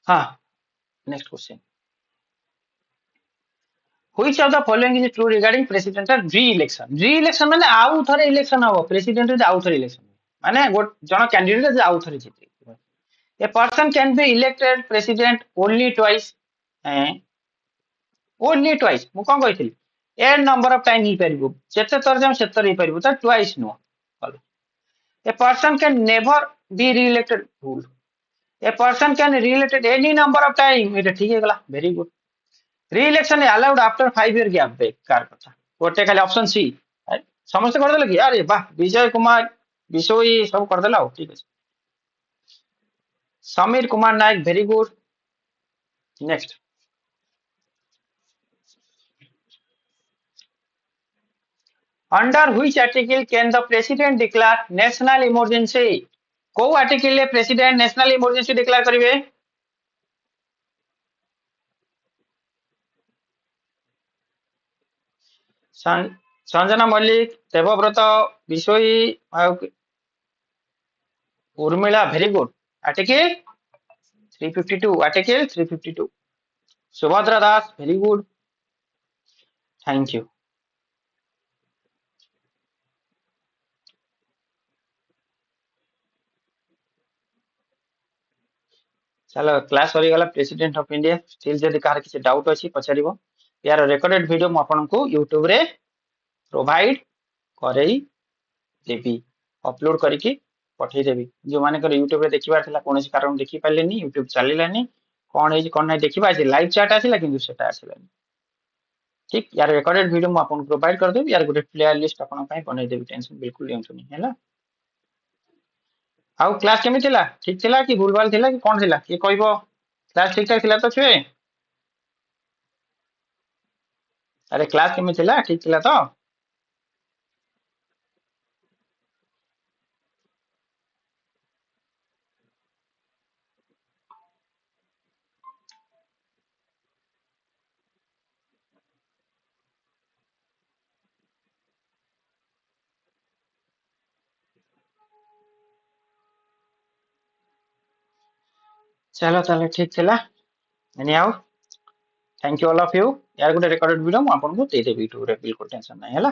हाँ next question Which of the following is true regarding presidential re-election? Re-election माने आउ थरे इलेक्शन हबो प्रेसिडेंट रे आउ थरे इलेक्शन माने जण कैंडिडेट जे आउ थरे जीते a person can be elected president only twice only twice मु कोन कहिथिली a number of time ही परिबो जेते तर जम सेतर ही परिबो त twice no a person can never be re-elected rule a person can re-elected any number of time एटा ठीक है गला very good re-election allowed after 5 year gap बेकार कथा गोटे खाली ऑप्शन सी समस्त कर देले कि अरे वाह विजय कुमार बिशोई सब कर देला ठीक है Sameer Kumar Nayak very good next under which article can the president declare national emergency को आर्टिकल ले प्रेसिडेंट नेशनल इमरजेंसी डिक्लेयर करिवे Sanjana Mallick Debabrata Bishoi Urmila very good article 352 article 352 Subhadra Das very good thank you चलो क्लास सरी गला प्रेसिडेंट ऑफ इंडिया स्टिल जदि कार किसी डाउट अछि पछारिबो यार रिकॉर्डेड वीडियो म आपन को YouTube रे प्रोवाइड करई देबी अपलोड करके पठै देबी जो माने कर YouTube रे देखिबार थिला कोनोसी कारण देखि पालेनी YouTube चलिलानी कोन हे कोन नै देखिबा जे लाइव चैट आसिला किंतु सेटा आसिलानी ठीक यार रिकॉर्डेड वीडियो म आपन प्रोवाइड कर देबी यार गोटे प्लेयर लिस्ट आपन पई बनै देबी टेंशन बिल्कुल लेंतुनी हैला आउ क्लास केमि थिला ठीक थिला कि भूलभाल थिला कि कोन थिला कि कहबो क्लास ठीक ठाक थिला तो छुए अरे क्लास केमि थिला ठीक थिला तो चलो चलो ठीक थिला any how thank you all of you यार गोटे रिकॉर्डेड वीडियो म आपन को दे देबी YouTube रे बिल्कुल टेंशन नै हैला